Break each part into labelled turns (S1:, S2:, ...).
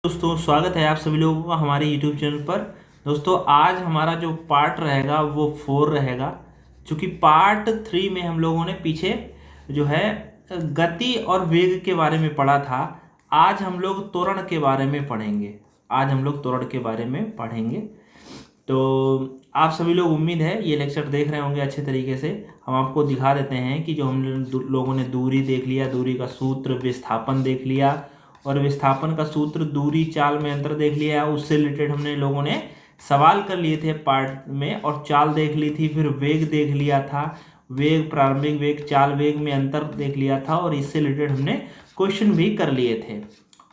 S1: दोस्तों स्वागत है आप सभी लोगों का हमारे YouTube चैनल पर। दोस्तों आज हमारा जो पार्ट रहेगा वो 4 रहेगा, क्योंकि पार्ट 3 में हम लोगों ने पीछे जो है गति और वेग के बारे में पढ़ा था। आज हम लोग त्वरण के बारे में पढ़ेंगे। तो आप सभी लोग, उम्मीद है ये लेक्चर देख रहे होंगे अच्छे तरीके से। हम आपको दिखा देते हैं कि जो हम लोगों ने दूरी देख लिया, दूरी का सूत्र, विस्थापन देख लिया, और विस्थापन का सूत्र, दूरी, चाल में अंतर देख लिया। उससे रिलेटेड हमने लोगों ने सवाल कर लिए थे पार्ट में, और चाल देख ली थी। फिर वेग देख लिया था, वेग, प्रारंभिक वेग, चाल वेग में अंतर देख लिया था, और इससे रिलेटेड हमने क्वेश्चन भी कर लिए थे।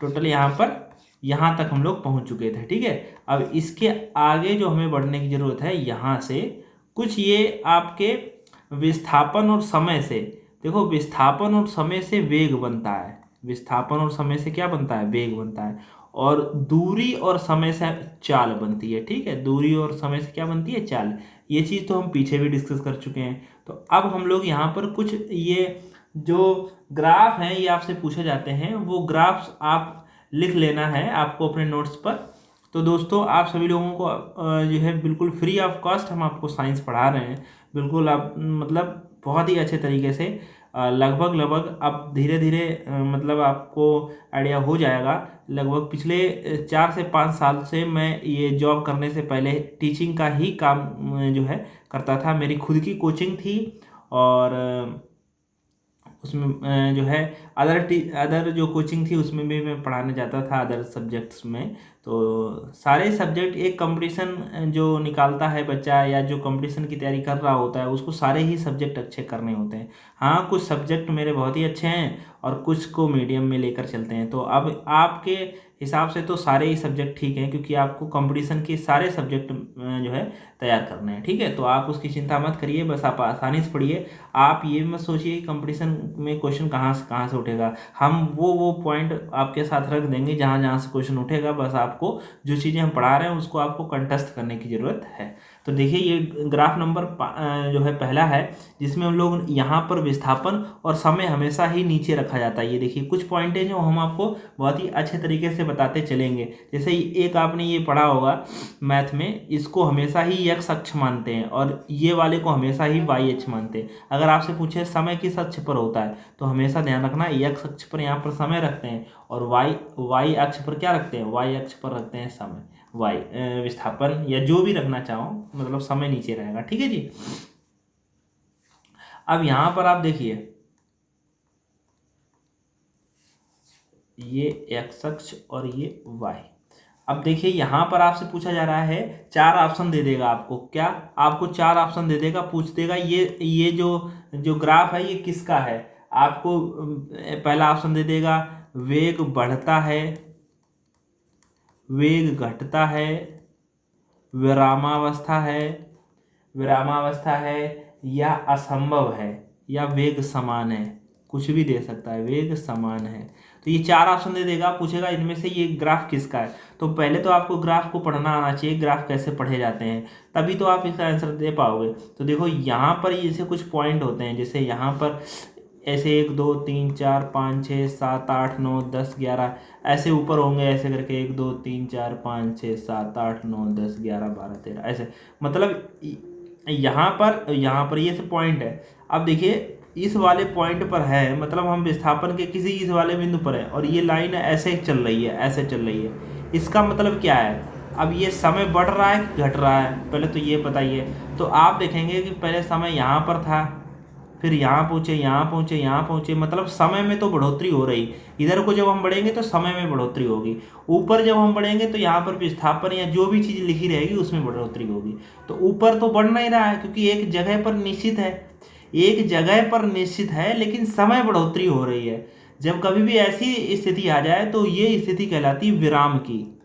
S1: टोटल यहाँ तक हम लोग पहुँच चुके थे। ठीक है, अब इसके आगे जो हमें बढ़ने की ज़रूरत है, यहाँ से कुछ ये आपके विस्थापन और समय से, देखो विस्थापन और समय से वेग बनता है। विस्थापन और समय से क्या बनता है? वेग बनता है। और दूरी और समय से चाल बनती है। ठीक है, दूरी और समय से क्या बनती है? चाल। ये चीज़ तो हम पीछे भी डिस्कस कर चुके हैं। तो अब हम लोग यहाँ पर कुछ ये जो ग्राफ हैं ये आपसे पूछे जाते हैं, वो ग्राफ्स आप लिख लेना है आपको अपने नोट्स पर। तो दोस्तों आप सभी लोगों को जो है बिल्कुल फ्री ऑफ कॉस्ट हम आपको साइंस पढ़ा रहे हैं। बिल्कुल आप मतलब बहुत ही अच्छे तरीके से, लगभग अब धीरे धीरे मतलब आपको आइडिया हो जाएगा। लगभग पिछले 4 से 5 साल से मैं ये जॉब करने से पहले टीचिंग का ही काम जो है करता था। मेरी खुद की कोचिंग थी, और उसमें जो है अदर जो कोचिंग थी उसमें भी मैं पढ़ाने जाता था, अदर सब्जेक्ट्स में। तो सारे सब्जेक्ट, एक कंपटीशन जो निकालता है बच्चा, या जो कंपटीशन की तैयारी कर रहा होता है, उसको सारे ही सब्जेक्ट अच्छे करने होते हैं। हाँ, कुछ सब्जेक्ट मेरे बहुत ही अच्छे हैं और कुछ को मीडियम में लेकर चलते हैं। तो अब आपके हिसाब से तो सारे ही सब्जेक्ट ठीक हैं, क्योंकि आपको कंपटीशन के सारे सब्जेक्ट जो है तैयार करने हैं। ठीक है, तो आप उसकी चिंता मत करिए, बस आप आसानी से पढ़िए। आप ये मत सोचिए कि कंपटीशन में क्वेश्चन कहाँ से उठेगा। हम वो पॉइंट आपके साथ रख देंगे जहाँ से क्वेश्चन उठेगा। बस आपको जो चीज़ें हम पढ़ा रहे हैं उसको आपको कंठस्थ करने की ज़रूरत है। तो देखिए, ये ग्राफ नंबर जो है पहला है, जिसमें हम लोग यहाँ पर विस्थापन और समय हमेशा ही नीचे रखा जाता है। ये देखिए कुछ पॉइंट हैं जो हम आपको बहुत ही अच्छे तरीके से बताते चलेंगे। जैसे एक आपने ये पढ़ा होगा मैथ में, इसको हमेशा ही एक्स अक्ष मानते हैं, और ये वाले को हमेशा ही वाई अक्ष मानते हैं। अगर आपसे पूछे समय किस अक्ष पर होता है, तो हमेशा ध्यान रखना एक्स अक्ष पर यहाँ पर समय रखते हैं, और वाई अक्ष पर क्या रखते हैं? वाई अक्ष पर रखते हैं समय, वाई विस्थापन, या जो भी रखना चाहो, मतलब समय नीचे रहेगा। ठीक है जी। अब यहां पर आप देखिए, ये एक्स अक्ष और ये वाई। अब देखिए यहाँ पर आपसे पूछा जा रहा है, 4 ऑप्शन दे देगा आपको। क्या? आपको 4 ऑप्शन दे देगा, पूछ देगा ये जो ग्राफ है ये किसका है। आपको पहला ऑप्शन दे देगा, वेग बढ़ता है, वेग घटता है, विरामावस्था है, या असंभव है, या वेग समान है। कुछ भी दे सकता है, वेग समान है। तो ये 4 ऑप्शन दे देगा, पूछेगा इनमें से ये ग्राफ किसका है। तो पहले तो आपको ग्राफ को पढ़ना आना चाहिए, ग्राफ कैसे पढ़े जाते हैं, तभी तो आप इसका आंसर दे पाओगे। तो देखो यहाँ पर जैसे कुछ पॉइंट होते हैं, जैसे यहाँ पर ऐसे 1 2 3 4 5 6 7 8 9 10 11 ऐसे ऊपर होंगे, ऐसे करके 1 2 3 4 5 6 7 8 9 10 11 12 13 ऐसे। मतलब यहाँ पर ये से पॉइंट है। अब देखिए इस वाले पॉइंट पर है, मतलब हम विस्थापन के किसी इस वाले बिंदु पर है, और ये लाइन ऐसे चल रही है, ऐसे चल रही है। इसका मतलब क्या है? अब ये समय बढ़ रहा है कि घट रहा है, पहले तो ये बताइए। तो आप देखेंगे कि पहले समय यहाँ पर था, फिर यहाँ पहुँचे, मतलब समय में तो बढ़ोतरी हो रही। इधर को जब हम बढ़ेंगे तो समय में बढ़ोतरी होगी, ऊपर जब हम बढ़ेंगे तो यहाँ पर विस्थापन या जो भी चीज़ लिखी रहेगी उसमें बढ़ोतरी होगी। तो ऊपर तो बढ़ नहीं रहा है, क्योंकि एक जगह पर निश्चित है, लेकिन समय बढ़ोतरी हो रही है। जब कभी भी ऐसी स्थिति आ जाए तो ये स्थिति कहलाती है विराम की।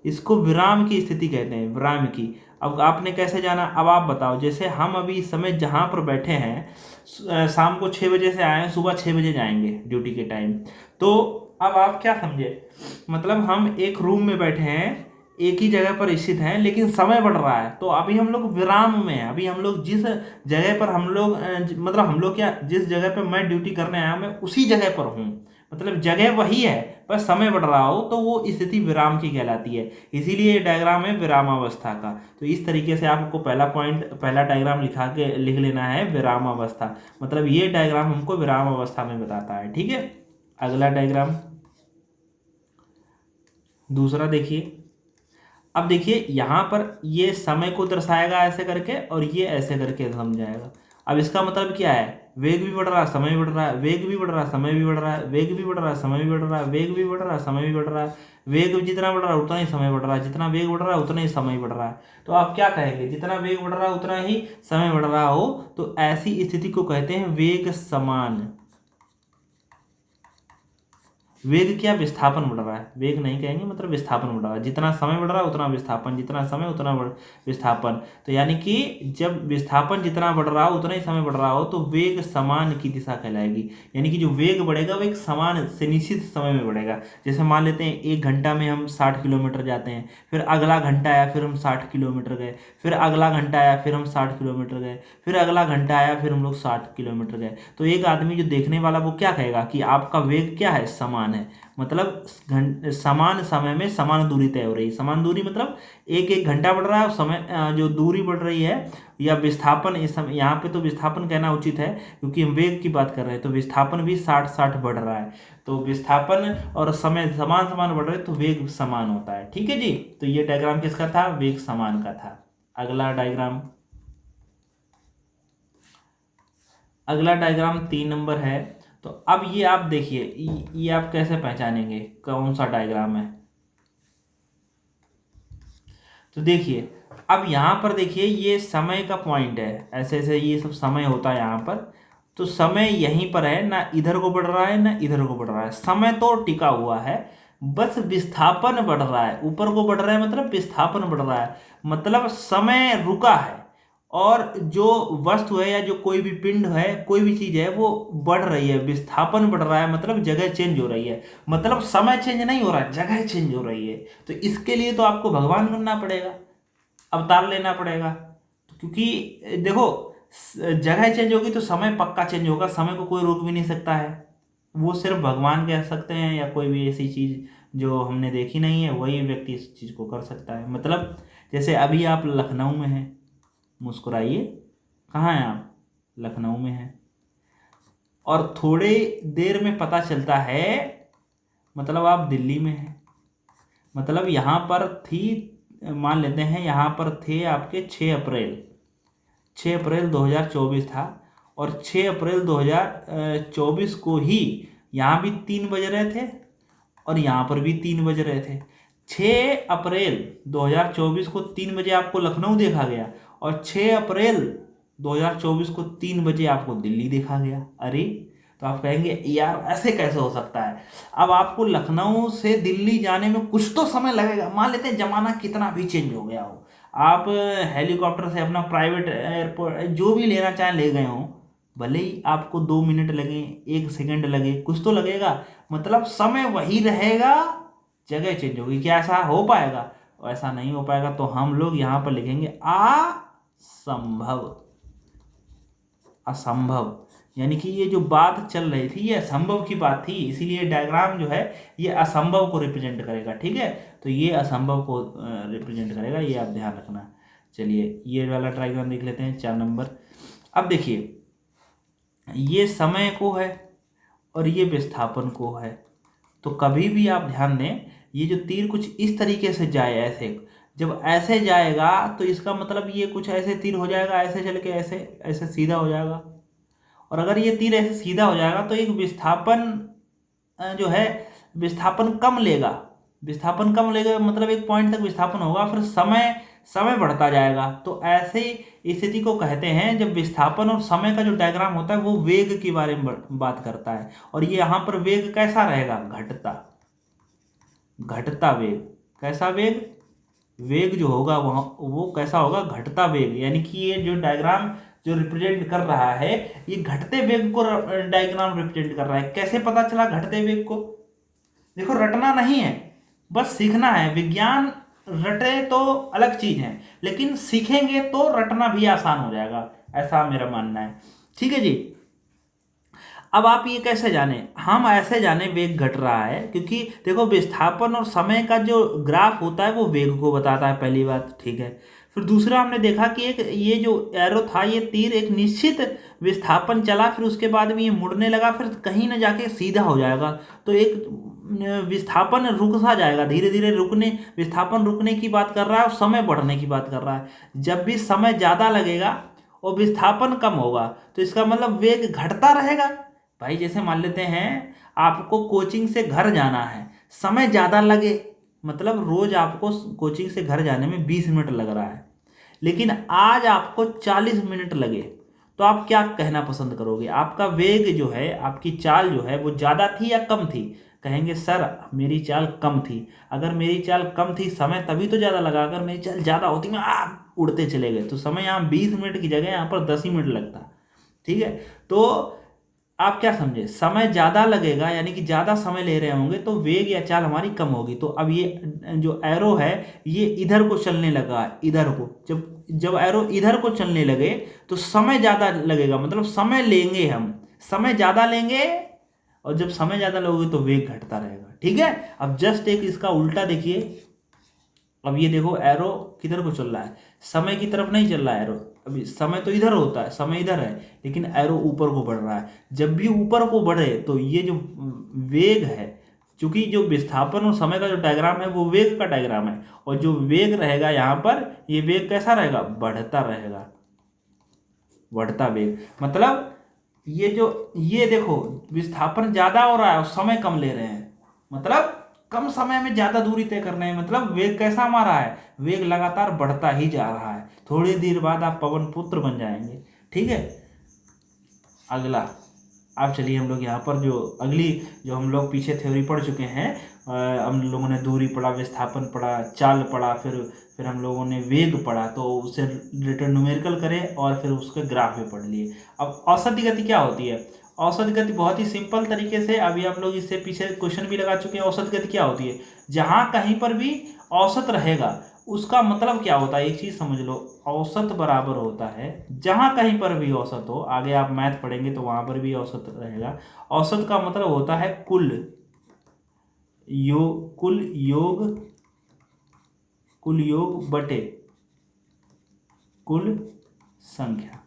S1: इसको विराम की स्थिति कहते हैं, विराम की। अब आपने कैसे जाना? अब आप बताओ। जैसे हम अभी इस समय जहाँ पर बैठे हैं, शाम को 6 बजे से आए हैं, सुबह 6 बजे जाएंगे ड्यूटी के टाइम। तो अब आप क्या समझे, मतलब हम एक रूम में बैठे हैं, एक ही जगह पर स्थित हैं, लेकिन समय बढ़ रहा है। तो अभी हम लोग विराम में हैं। अभी हम लोग जिस जगह पर हम लोग मतलब हम लोग क्या, जिस जगह पर मैं ड्यूटी करने आया मैं उसी जगह पर हूँ। मतलब जगह वही है पर समय बढ़ रहा हो तो वो स्थिति विराम की कहलाती है। इसीलिए ये डायग्राम है विरामावस्था का। तो इस तरीके से आपको पहला डायग्राम लिख लेना है विरामावस्था। मतलब ये डायग्राम हमको विरामावस्था में बताता है। ठीक है, अगला डायग्राम दूसरा देखिए। अब देखिए यहाँ पर ये समय को दर्शाएगा ऐसे करके और ये ऐसे करके समझाएगा। अब इसका मतलब क्या है, वेग भी बढ़ रहा है समय भी बढ़ रहा है, वेग भी बढ़ रहा है समय भी बढ़ रहा है, वेग भी बढ़ रहा है समय भी बढ़ रहा है, वेग भी बढ़ रहा है समय भी बढ़ रहा है, वेग जितना बढ़ रहा है उतना ही समय बढ़ रहा है, जितना वेग बढ़ रहा है उतना ही समय बढ़ रहा है। तो आप क्या कहेंगे, जितना वेग बढ़ रहा है उतना ही समय बढ़ रहा हो तो ऐसी स्थिति को कहते हैं वेग समान। वेग क्या, विस्थापन बढ़ रहा है, वेग नहीं कहेंगे, मतलब विस्थापन बढ़ रहा है। जितना समय बढ़ रहा है उतना विस्थापन, जितना समय उतना विस्थापन। तो यानी कि जब विस्थापन जितना बढ़ रहा हो उतना ही समय बढ़ रहा हो तो वेग समान की दिशा कहलाएगी। यानी कि जो वेग बढ़ेगा वो एक समान से निश्चित समय में बढ़ेगा। जैसे मान लेते हैं 1 घंटा में हम 60 किलोमीटर जाते हैं, फिर अगला घंटा आया फिर हम 60 किलोमीटर गए, फिर अगला घंटा आया फिर हम 60 किलोमीटर गए, फिर अगला घंटा आया फिर हम लोग 60 किलोमीटर गए। तो एक आदमी जो देखने वाला वो क्या कहेगा कि आपका वेग क्या है, समान है। मतलब समान समय में समान दूरी तय हो रही है। समान दूरी मतलब एक एक घंटा बढ़ रहा है और समय जो दूरी बढ़ रही है या विस्थापन, इस समय यहाँ पे तो विस्थापन कहना उचित है क्योंकि हम वेग की बात कर रहे हैं। तो विस्थापन भी 60-60 बढ़ रहा है। तो विस्थापन और समय समान समान बढ़ रहे तो वेग समान होता है। ठीक है जी, तो ये डायग्राम किसका था, वेग समान का था। अगला डायग्राम 3 नंबर है। तो अब ये आप देखिए, ये आप कैसे पहचानेंगे कौन सा डायग्राम है। तो देखिए अब यहाँ पर देखिए ये समय का पॉइंट है, ऐसे ऐसे ये सब समय होता है यहाँ पर। तो समय यहीं पर है, ना इधर को बढ़ रहा है ना इधर को बढ़ रहा है, समय तो टिका हुआ है, बस विस्थापन बढ़ रहा है। ऊपर को बढ़ रहा है मतलब विस्थापन बढ़ रहा है, मतलब समय रुका है। और जो वस्तु है या जो कोई भी पिंड है, कोई भी चीज है वो बढ़ रही है, विस्थापन बढ़ रहा है, मतलब जगह चेंज हो रही है। मतलब समय चेंज नहीं हो रहा है, जगह चेंज हो रही है। तो इसके लिए तो आपको भगवान बनना पड़ेगा, अवतार लेना पड़ेगा। तो क्योंकि देखो जगह चेंज होगी तो समय पक्का चेंज होगा, समय को कोई रोक भी नहीं सकता है। वो सिर्फ भगवान कह सकते हैं या कोई भी ऐसी चीज जो हमने देखी नहीं है वही व्यक्ति इस चीज को कर सकता है। मतलब जैसे अभी आप लखनऊ में हैं, मुस्कुराइए, कहाँ हैं आप, लखनऊ में हैं, और थोड़े देर में पता चलता है मतलब आप दिल्ली में हैं। मतलब यहाँ पर थी, मान लेते हैं यहाँ पर थे आपके 6 अप्रैल 2024 था, और 6 अप्रैल 2024 को ही यहाँ भी 3 बज रहे थे और यहाँ पर भी 3 बज रहे थे। 6 अप्रैल 2024 को 3 बजे आपको लखनऊ देखा गया और 6 अप्रैल 2024 को 3 बजे आपको दिल्ली देखा गया। अरे, तो आप कहेंगे यार ऐसे कैसे हो सकता है। अब आपको लखनऊ से दिल्ली जाने में कुछ तो समय लगेगा, मान लेते हैं जमाना कितना भी चेंज हो गया हो, आप हेलीकॉप्टर से अपना प्राइवेट एयरपोर्ट जो भी लेना चाहें ले गए हों, भले ही आपको 2 मिनट लगे, 1 सेकंड लगे, कुछ तो लगेगा, मतलब समय वही रहेगा, जगह चेंज होगी। क्या ऐसा हो पाएगा, ऐसा नहीं हो पाएगा। तो हम लोग यहाँ पर लिखेंगे असंभव। असंभव यानी कि ये जो बात चल रही थी ये असंभव की बात थी, इसीलिए डायग्राम जो है ये असंभव को रिप्रेजेंट करेगा। ठीक है, तो ये असंभव को रिप्रेजेंट करेगा, ये आप ध्यान रखना। चलिए ये वाला डायग्राम देख लेते हैं 4 नंबर। अब देखिए ये समय को है और ये विस्थापन को है। तो कभी भी आप ध्यान दें, ये जो तीर कुछ इस तरीके से जाए, ऐसे जब ऐसे जाएगा तो इसका मतलब ये कुछ ऐसे तीर हो जाएगा, ऐसे चल के ऐसे ऐसे सीधा हो जाएगा। और अगर ये तीर ऐसे सीधा हो जाएगा तो एक विस्थापन जो है विस्थापन कम लेगा, विस्थापन कम लेगा मतलब एक पॉइंट तक विस्थापन होगा, फिर समय समय बढ़ता जाएगा। तो ऐसे स्थिति को कहते हैं जब विस्थापन और समय का जो डायग्राम होता है वो वेग के बारे में बात करता है। और ये यहाँ पर वेग कैसा रहेगा, घटता, घटता वेग। कैसा वेग, वेग जो होगा वहाँ वो कैसा होगा, घटता वेग। यानी कि ये जो डायग्राम जो रिप्रेजेंट कर रहा है ये घटते वेग को डायग्राम रिप्रेजेंट कर रहा है। कैसे पता चला घटते वेग को, देखो रटना नहीं है, बस सीखना है। विज्ञान रटे तो अलग चीज है, लेकिन सीखेंगे तो रटना भी आसान हो जाएगा, ऐसा मेरा मानना है। ठीक है जी। अब आप ये कैसे जाने, हम ऐसे जाने वेग घट रहा है क्योंकि देखो विस्थापन और समय का जो ग्राफ होता है वो वेग को बताता है, पहली बात, ठीक है। फिर दूसरा हमने देखा कि एक ये जो एरो था, ये तीर एक निश्चित विस्थापन चला, फिर उसके बाद में ये मुड़ने लगा, फिर कहीं ना जाके सीधा हो जाएगा। तो एक विस्थापन रुक सा जाएगा, धीरे धीरे रुकने, विस्थापन रुकने की बात कर रहा है और समय बढ़ने की बात कर रहा है। जब भी समय ज़्यादा लगेगा और विस्थापन कम होगा तो इसका मतलब वेग घटता रहेगा। भाई जैसे मान लेते हैं आपको कोचिंग से घर जाना है, समय ज़्यादा लगे, मतलब रोज आपको कोचिंग से घर जाने में 20 मिनट लग रहा है, लेकिन आज आपको 40 मिनट लगे, तो आप क्या कहना पसंद करोगे? आपका वेग जो है, आपकी चाल जो है वो ज़्यादा थी या कम थी? कहेंगे सर मेरी चाल कम थी। अगर मेरी चाल कम थी समय तभी तो ज़्यादा लगा, अगर मेरी चाल ज़्यादा होती मैं उड़ते चले गए तो समय यहाँ 20 मिनट की जगह यहाँ पर 10 ही मिनट लगता। ठीक है, तो आप क्या समझे, समय ज़्यादा लगेगा यानी कि ज़्यादा समय ले रहे होंगे तो वेग या चाल हमारी कम होगी। तो अब ये जो एरो है ये इधर को चलने लगा, इधर को, जब जब एरो इधर को चलने लगे तो समय ज़्यादा लगेगा, मतलब समय लेंगे, हम समय ज़्यादा लेंगे, और जब समय ज़्यादा लोगे तो वेग घटता रहेगा। ठीक है, अब जस्ट एक इसका उल्टा देखिए। अब ये देखो एरो किधर को चल रहा है, समय की तरफ नहीं चल रहा है एरो। अभी समय तो इधर होता है, समय इधर है, लेकिन एरो ऊपर को बढ़ रहा है। जब भी ऊपर को बढ़े तो ये जो वेग है, चूंकि जो विस्थापन और समय का जो डायग्राम है वो वेग का डायग्राम है, और जो वेग रहेगा यहाँ पर, ये वेग कैसा रहेगा, बढ़ता रहेगा, बढ़ता वेग। मतलब ये देखो विस्थापन ज्यादा हो रहा है और समय कम ले रहे हैं, मतलब कम समय में ज्यादा दूरी तय करना है, मतलब वेग कैसा मारा है, वेग लगातार बढ़ता ही जा रहा है। थोड़ी देर बाद आप पवन पुत्र बन जाएंगे। ठीक है, अगला अब चलिए हम लोग यहाँ पर जो अगली जो हम लोग पीछे थ्योरी पढ़ चुके हैं, हम लोगों ने दूरी पढ़ा, विस्थापन पढ़ा, चाल पढ़ा, फिर हम लोगों ने वेग पढ़ा, तो उससे रिलेटेड न्यूमेरिकल करें और फिर उसके ग्राफ भी पढ़ लिए। अब औसत गति क्या होती है? औसत गति बहुत ही सिंपल तरीके से, अभी आप लोग इससे पीछे क्वेश्चन भी लगा चुके हैं। औसत गति क्या होती है? जहाँ कहीं पर भी औसत रहेगा उसका मतलब क्या होता है, एक चीज समझ लो, औसत बराबर होता है, जहां कहीं पर भी औसत हो, आगे आप मैथ पढ़ेंगे तो वहां पर भी औसत रहेगा। औसत का मतलब होता है कुल योग बटे कुल संख्या,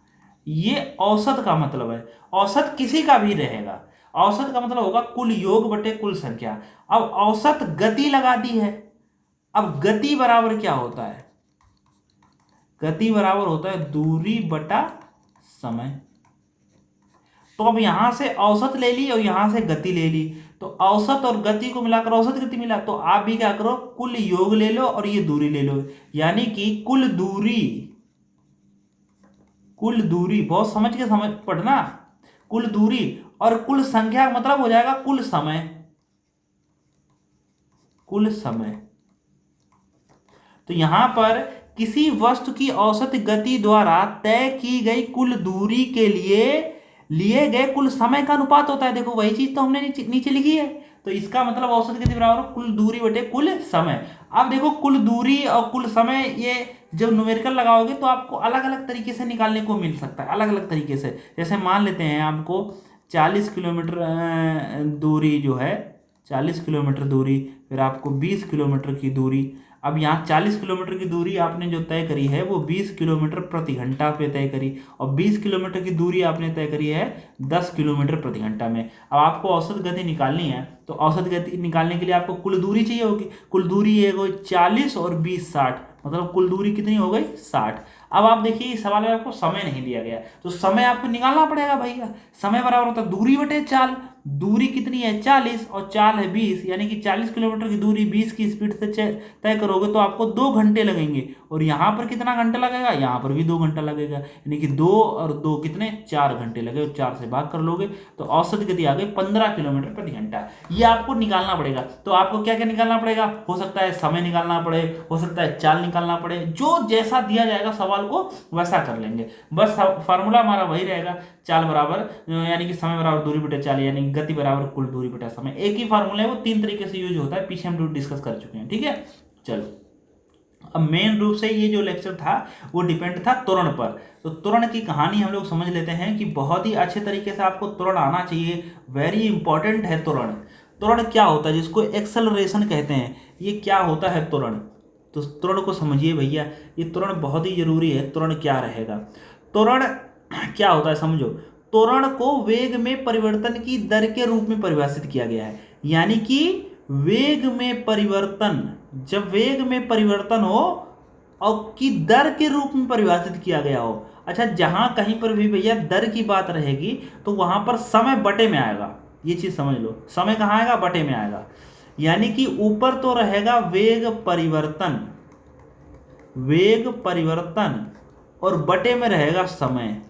S1: ये औसत का मतलब है। औसत किसी का भी रहेगा, औसत का मतलब होगा कुल योग बटे कुल संख्या। अब औसत गति लगा दी है, अब गति बराबर क्या होता है? गति बराबर होता है दूरी बटा समय। तो अब यहां से औसत ले ली और यहां से गति ले ली, तो औसत और गति को मिलाकर औसत गति मिला। तो आप भी क्या करो, कुल योग ले लो और ये दूरी ले लो, यानी कि कुल दूरी बहुत समझ के समझ पढ़ना, कुल दूरी और कुल संख्या का मतलब हो जाएगा कुल समय, कुल समय। तो यहां पर किसी वस्तु की औसत गति द्वारा तय की गई कुल दूरी के लिए गए कुल समय का अनुपात होता है। देखो वही चीज तो हमने नीचे लिखी है, तो इसका मतलब औसत गति बराबर कुल दूरी बटे कुल समय। अब देखो कुल दूरी और कुल समय, ये जब न्यूमेरिकल लगाओगे तो आपको अलग अलग तरीके से निकालने को मिल सकता है, अलग अलग तरीके से। जैसे मान लेते हैं आपको 40 किलोमीटर दूरी जो है, 40 किलोमीटर दूरी, फिर आपको 20 किलोमीटर की दूरी। अब यहाँ 40 किलोमीटर की दूरी आपने जो तय करी है वो 20 किलोमीटर प्रति घंटा पे तय करी, और 20 किलोमीटर की दूरी आपने तय करी है 10 किलोमीटर प्रति घंटा में। अब आपको औसत गति निकालनी है, तो औसत गति निकालने के लिए आपको कुल दूरी चाहिए होगी। कुल दूरी है 40 और 20 60, मतलब कुल दूरी कितनी हो गई 60। अब आप देखिए इस सवाल में आपको समय नहीं दिया गया, तो समय आपको निकालना पड़ेगा भैया। समय बराबर होता है दूरी बटे चाल, दूरी कितनी है 40 और चाल है 20, यानी कि 40 किलोमीटर की दूरी 20 की स्पीड से तय करोगे तो आपको 2 घंटे लगेंगे। और यहाँ पर कितना घंटा लगेगा? यहाँ पर भी 2 घंटा लगेगा, यानी कि 2 और 2 कितने 4 घंटे लगे, और 4 से भाग कर लोगे तो औसत गति आ गई 15 किलोमीटर प्रति घंटा। ये आपको निकालना पड़ेगा। तो आपको क्या क्या निकालना पड़ेगा? हो सकता है समय निकालना पड़े, हो सकता है चाल निकालना पड़े, जो जैसा दिया जाएगा सवाल को वैसा कर लेंगे। बस फार्मूला हमारा वही रहेगा, चाल बराबर यानी कि समय बराबर दूरी बटे चाल, यानी गति बराबर कुल दूरी बटा समय। एक ही फार्मूला है, वो 3 तरीके से यूज होता है, पीछे हम लोग डिस्कस कर चुके हैं। ठीक है, चलो अब मेन रूप से ये जो लेक्चर था वो डिपेंड था त्वरण पर। तो त्वरण की कहानी हम लोग समझ लेते हैं कि बहुत ही अच्छे तरीके से आपको त्वरण आना चाहिए, वेरी इंपॉर्टेंट है त्वरण। त्वरण क्या होता है, जिसको एक्सेलरेशन कहते हैं, ये क्या होता है त्वरण। तो त्वरण को समझिए भैया, ये त्वरण बहुत ही जरूरी है। त्वरण क्या रहेगा, त्वरण क्या होता है समझो। त्वरण को वेग में परिवर्तन की दर के रूप में परिभाषित किया गया है। यानी कि वेग में परिवर्तन, जब वेग में परिवर्तन हो और की दर के रूप में परिभाषित किया गया हो। अच्छा, जहां कहीं पर भी भैया दर की बात रहेगी तो वहां पर समय बटे में आएगा, ये चीज समझ लो। समय कहाँ आएगा, बटे में आएगा। यानी कि ऊपर तो रहेगा वेग परिवर्तन, वेग परिवर्तन, और बटे में रहेगा समय।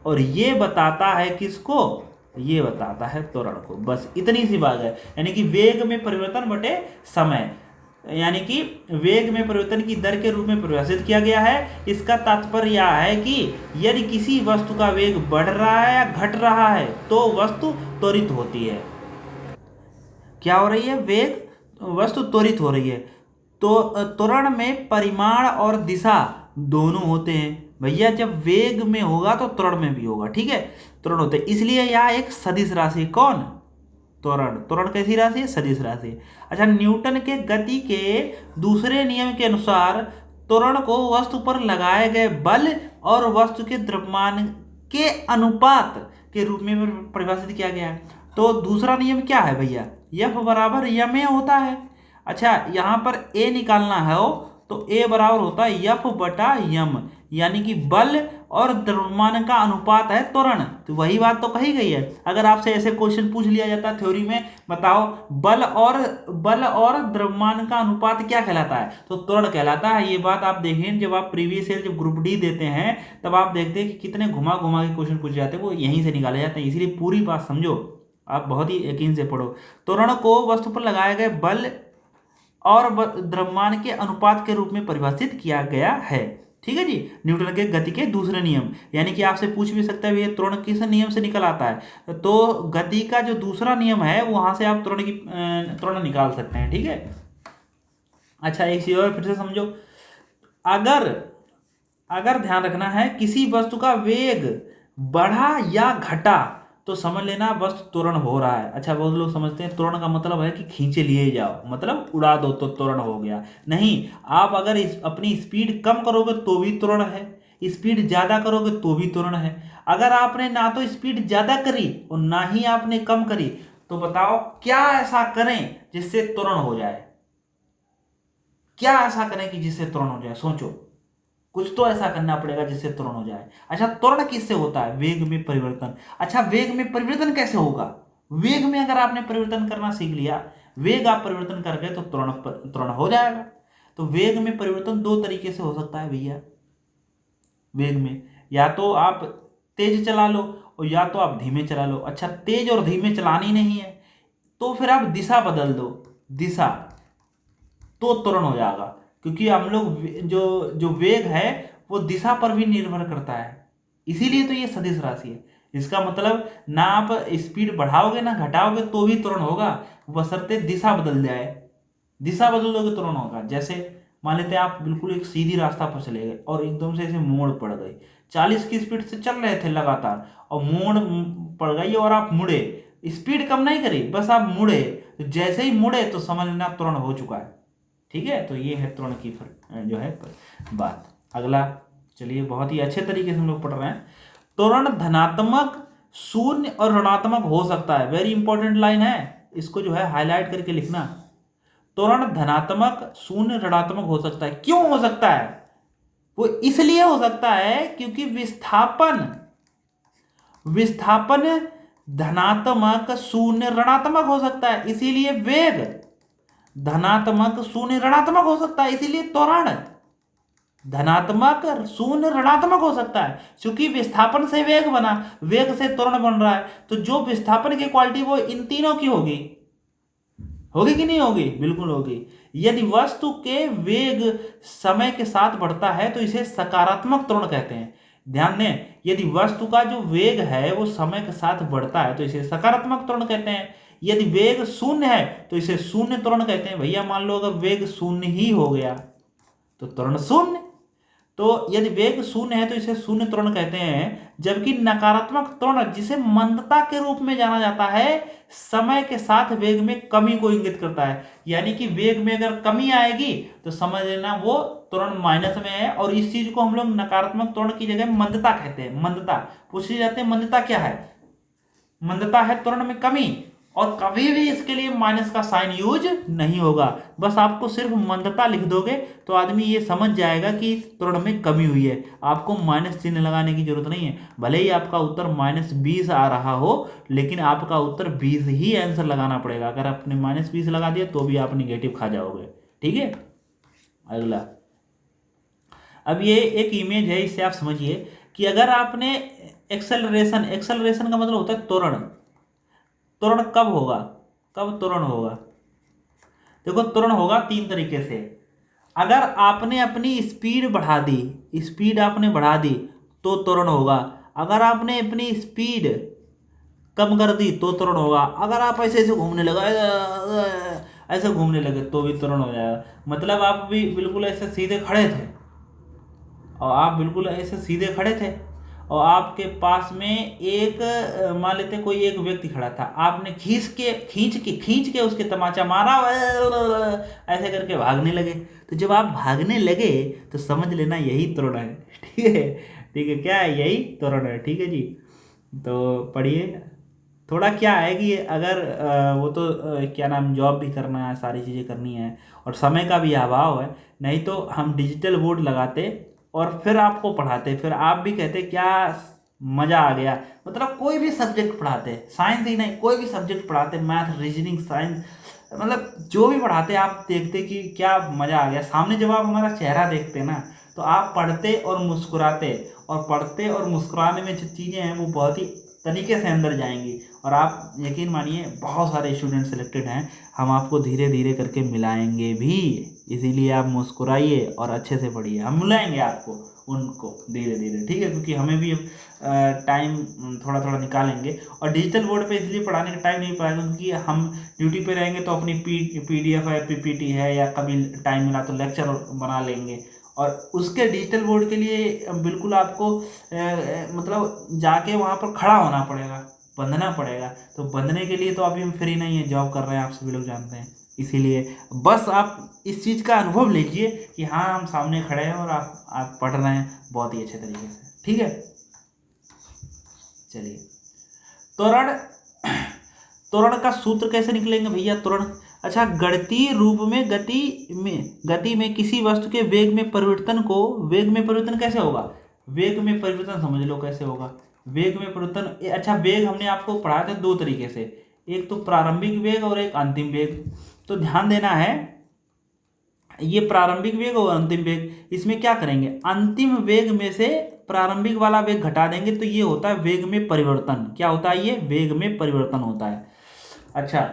S1: और ये बताता है किसको, ये बताता है त्वरण को। बस इतनी सी बात है। यानी कि वेग में परिवर्तन बटे समय, यानी कि वेग में परिवर्तन की दर के रूप में परिभाषित किया गया है। इसका तात्पर्य यह है कि यदि किसी वस्तु का वेग बढ़ रहा है या घट रहा है तो वस्तु त्वरित होती है। क्या हो रही है, वेग, वस्तु त्वरित हो रही है। तो त्वरण में परिमाण और दिशा दोनों होते हैं भैया। जब वेग में होगा तो त्वरण में भी होगा, ठीक है, त्वरण होते हैं। इसलिए यह एक सदिश राशि, कौन, त्वरण। त्वरण कैसी राशि है, सदिश राशि। अच्छा, न्यूटन के गति के दूसरे नियम के अनुसार त्वरण को वस्तु पर लगाए गए बल और वस्तु के द्रव्यमान के अनुपात के रूप में परिभाषित किया गया है। तो दूसरा नियम क्या है भैया, F बराबर यम होता है। अच्छा, यहाँ पर ए निकालना है हो तो ए बराबर होता है F बटा यम, यानी कि बल और द्रव्यमान का अनुपात है त्वरण। तो वही बात तो कही गई है। अगर आपसे ऐसे क्वेश्चन पूछ लिया जाता थ्योरी में, बताओ बल और द्रव्यमान का अनुपात क्या कहलाता है, तो त्वरण कहलाता है। ये बात आप देखें, जब आप प्रीवियस ईयर जब ग्रुप डी देते हैं तब आप देखते हैं कि कितने घुमा घुमा के क्वेश्चन पूछे जाते हैं, वो यहीं से निकाले जाते हैं। इसलिए पूरी बात समझो, आप बहुत ही यकीन से पढ़ो। त्वरण को वस्तु पर लगाए गए बल और द्रव्यमान के अनुपात के रूप में परिभाषित किया गया है, ठीक है जी। न्यूटन के गति के दूसरे नियम, यानी कि आपसे पूछ भी सकता है भैया त्वरण किस नियम से निकल आता है, तो गति का जो दूसरा नियम है वहां से आप त्वरण निकाल सकते हैं, ठीक है। अच्छा, एक चीज और फिर से समझो। अगर ध्यान रखना है, किसी वस्तु का वेग बढ़ा या घटा तो समझ लेना वस्तु त्वरण हो रहा है। अच्छा, बहुत लोग समझते हैं त्वरण का मतलब है कि खींचे लिए जाओ, मतलब उड़ा दो तो त्वरण हो गया। नहीं, आप अगर अपनी स्पीड कम करोगे तो भी त्वरण है, स्पीड ज्यादा करोगे तो भी त्वरण है। अगर आपने ना तो स्पीड ज्यादा करी और ना ही आपने कम करी, तो बताओ क्या ऐसा करें जिससे त्वरण हो जाए, क्या ऐसा करें कि जिससे त्वरण हो जाए, सोचो। कुछ तो ऐसा करना पड़ेगा जिससे त्वरण हो जाए। अच्छा, त्वरण किससे होता है, वेग में परिवर्तन। अच्छा, वेग में परिवर्तन कैसे होगा, वेग में अगर आपने परिवर्तन करना सीख लिया, वेग आप परिवर्तन कर गए तो त्वरण हो जाएगा। तो वेग में परिवर्तन दो तरीके से हो सकता है भैया। वेग में या तो आप तेज चला लो और या तो आप धीमे चला लो। अच्छा, तेज और धीमे चलानी नहीं है तो फिर आप दिशा बदल दो, दिशा, तो त्वरण हो जाएगा। क्योंकि हम लोग जो जो वेग है वो दिशा पर भी निर्भर करता है, इसीलिए तो ये सदिश राशि है। इसका मतलब ना आप स्पीड बढ़ाओगे ना घटाओगे तो भी त्वरण होगा, बशर्ते दिशा बदल जाए। दिशा बदल दोगे त्वरण होगा। जैसे मान लेते हैं आप बिल्कुल एक सीधी रास्ता पर चले गए और एकदम से ऐसे मोड़ पड़ गई, 40 की स्पीड से चल रहे थे लगातार और मोड़ पड़ गई और आप मुड़े, स्पीड कम नहीं करी, बस आप मुड़े। तो जैसे ही मुड़े तो समझ लेना त्वरण हो चुका है, ठीक है। तो ये है त्वरण की जो है बात। अगला चलिए, बहुत ही अच्छे तरीके से हम लोग पढ़ रहे हैं। त्वरण धनात्मक, शून्य और ऋणात्मक हो सकता है। वेरी इंपॉर्टेंट लाइन है, इसको जो है हाईलाइट करके लिखना। त्वरण धनात्मक, शून्य, ऋणात्मक हो सकता है। क्यों हो सकता है, वो इसलिए हो सकता है क्योंकि विस्थापन धनात्मक, शून्य, ऋणात्मक हो सकता है, इसीलिए वेग धनात्मक, शून्य, ऋणात्मक हो सकता है, इसीलिए त्वरण धनात्मक, शून्य, ऋणात्मक हो सकता है। क्योंकि विस्थापन से वेग बना, वेग से त्वरण बन रहा है, तो जो विस्थापन की क्वालिटी वो इन तीनों की होगी। होगी कि नहीं होगी, बिल्कुल होगी। यदि वस्तु के वेग समय के साथ बढ़ता है तो इसे सकारात्मक त्वरण कहते हैं। ध्यान दें, यदि वस्तु का जो वेग है वो समय के साथ बढ़ता है तो इसे सकारात्मक त्वरण कहते हैं। यदि वेग शून्य है तो इसे शून्य त्वरण कहते हैं। भैया मान लो अगर वेग शून्य ही हो गया तो त्वरण शून्य। तो यदि वेग शून्य है तो इसे शून्य त्वरण कहते हैं, जबकि नकारात्मक त्वरण जिसे मंदता के रूप में जाना जाता है समय के साथ वेग में कमी को इंगित करता है। यानी कि वेग में अगर कमी आएगी तो समझ लेना वो त्वरण माइनस में है, और इस चीज को हम लोग नकारात्मक त्वरण की जगह मंदता कहते हैं। मंदता पूछी जाती है, मंदता क्या है? मंदता है त्वरण में कमी, और कभी भी इसके लिए माइनस का साइन यूज नहीं होगा। बस आपको सिर्फ मंदता लिख दोगे तो आदमी ये समझ जाएगा कि त्वरण में कमी हुई है। आपको माइनस चिन्ह लगाने की जरूरत नहीं है। भले ही आपका उत्तर -20 आ रहा हो, लेकिन आपका उत्तर 20 ही आंसर लगाना पड़ेगा। अगर आपने -20 लगा दिया तो भी आप निगेटिव खा जाओगे। ठीक है, अगला। अब ये एक इमेज है, इससे आप समझिए कि अगर आपने एक्सेलरेशन, एक्सेलरेशन का मतलब होता है त्वरण। त्वरण कब होगा? कब त्वरण होगा? देखो, त्वरण होगा 3 तरीके से। अगर आपने अपनी स्पीड बढ़ा दी, स्पीड आपने बढ़ा दी तो त्वरण होगा। अगर आपने अपनी स्पीड कम कर दी तो त्वरण होगा। अगर आप ऐसे ऐसे घूमने लगा, ऐसे घूमने लगे तो भी त्वरण हो जाएगा। मतलब आप भी बिल्कुल ऐसे सीधे खड़े थे, और आप बिल्कुल ऐसे सीधे खड़े थे, और आपके पास में एक मान लेते कोई एक व्यक्ति खड़ा था, आपने खींच के उसके तमाचा मारा, ऐसे करके भागने लगे। तो जब आप भागने लगे तो समझ लेना यही त्वरण है। ठीक है, ठीक है, क्या है? यही त्वरण है। ठीक है जी। तो पढ़िए। थोड़ा क्या है कि अगर वो तो क्या नाम, जॉब भी करना है, सारी चीज़ें करनी है, और समय का भी अभाव है। नहीं तो हम डिजिटल बोर्ड लगाते और फिर आपको पढ़ाते, फिर आप भी कहते क्या मज़ा आ गया। मतलब कोई भी सब्जेक्ट पढ़ाते, साइंस ही नहीं, कोई भी सब्जेक्ट पढ़ाते, मैथ, रीजनिंग, साइंस, मतलब जो भी पढ़ाते आप देखते कि क्या मज़ा आ गया। सामने जब आप हमारा चेहरा देखते ना तो आप पढ़ते और मुस्कुराते, और पढ़ते और मुस्कुराने में जो चीज़ें हैं वो बहुत ही तरीके से अंदर जाएंगी। और आप यकीन मानिए बहुत सारे स्टूडेंट सिलेक्टेड हैं, हम आपको धीरे धीरे करके मिलाएंगे भी। इसीलिए आप मुस्कुराइए और अच्छे से पढ़िए, हम मिलाएंगे आपको उनको धीरे धीरे। ठीक है, क्योंकि हमें भी टाइम थोड़ा थोड़ा निकालेंगे। और डिजिटल बोर्ड पे इसलिए पढ़ाने का टाइम नहीं पाएगा क्योंकि हम ड्यूटी पे रहेंगे तो अपनी PDF है, PPT है, या कभी टाइम मिला तो लेक्चर बना लेंगे। और उसके डिजिटल बोर्ड के लिए बिल्कुल आपको मतलब जाके वहाँ पर खड़ा होना पड़ेगा, बंधना पड़ेगा। तो बंधने के लिए तो अभी हम फ्री नहीं है, जॉब कर रहे हैं, आप सभी लोग जानते हैं। इसीलिए बस आप इस चीज़ का अनुभव लीजिए कि हाँ, हम सामने खड़े हैं और आप पढ़ रहे हैं बहुत ही अच्छे तरीके से। ठीक है, चलिए। त्वरण, त्वरण का सूत्र कैसे निकलेंगे भैया? त्वरण, अच्छा, गणितीय रूप में गति में किसी वस्तु के वेग में परिवर्तन को, वेग में परिवर्तन कैसे होगा? वेग में परिवर्तन समझ लो कैसे होगा। वेग में परिवर्तन, अच्छा, वेग हमने आपको पढ़ाया था 2 तरीके से, एक तो प्रारंभिक वेग और एक अंतिम वेग। तो ध्यान देना है, ये प्रारंभिक वेग और अंतिम वेग, इसमें क्या करेंगे? अंतिम वेग में से प्रारंभिक वाला वेग घटा देंगे तो ये होता है वेग में परिवर्तन। क्या होता है? ये वेग में परिवर्तन होता है। अच्छा,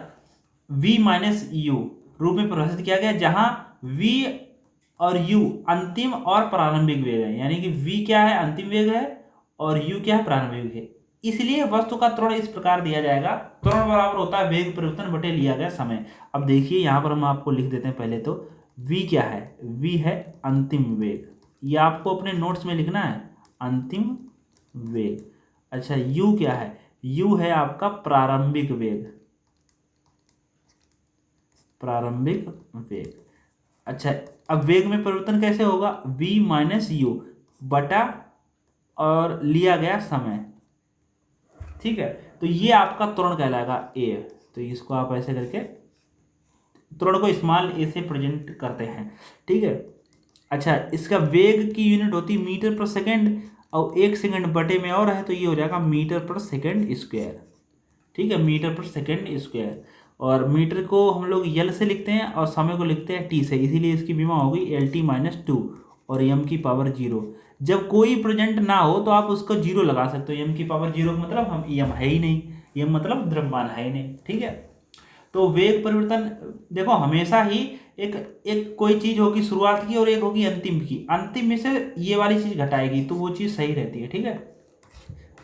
S1: v माइनस यू रूप में परिभाषित किया गया, जहां v और u अंतिम और प्रारंभिक वेग है। यानी कि v क्या है? अंतिम वेग है, और u क्या है? प्रारंभिक वेग है। इसलिए वस्तु का त्वरण इस प्रकार दिया जाएगा, त्वरण बराबर होता है वेग परिवर्तन बटे लिया गया समय। अब देखिए यहाँ पर हम आपको लिख देते हैं पहले तो, v क्या है? v है अंतिम वेग, ये आपको अपने नोट्स में लिखना है, अंतिम वेग। अच्छा, u क्या है? u है आपका प्रारंभिक वेग, प्रारंभिक वेग। अच्छा, अब वेग में परिवर्तन कैसे होगा? v माइनस यू बटा और लिया गया समय। ठीक है, तो ये आपका त्वरण कहलाएगा a। तो इसको आप ऐसे करके त्वरण को स्मॉल a से प्रेजेंट करते हैं। ठीक है, अच्छा, इसका वेग की यूनिट होती है मीटर पर सेकेंड, और 1 सेकेंड बटे में और है तो ये हो जाएगा मीटर पर सेकेंड स्क्वायर। ठीक है, मीटर पर सेकेंड स्क्वायर। और मीटर को हम लोग यल से लिखते हैं और समय को लिखते हैं टी से, इसीलिए इसकी बीमा होगी LT-2 और m की पावर 0। जब कोई प्रेजेंट ना हो तो आप उसको 0 लगा सकते हो। m की पावर 0 का मतलब हम m है ही नहीं, m मतलब द्रव्यमान है ही नहीं। ठीक है, तो वेग परिवर्तन देखो हमेशा ही एक कोई चीज होगी शुरुआत की और एक होगी अंतिम की, अंतिम में से ये वाली चीज घटाएगी तो वो चीज सही रहती है। ठीक है,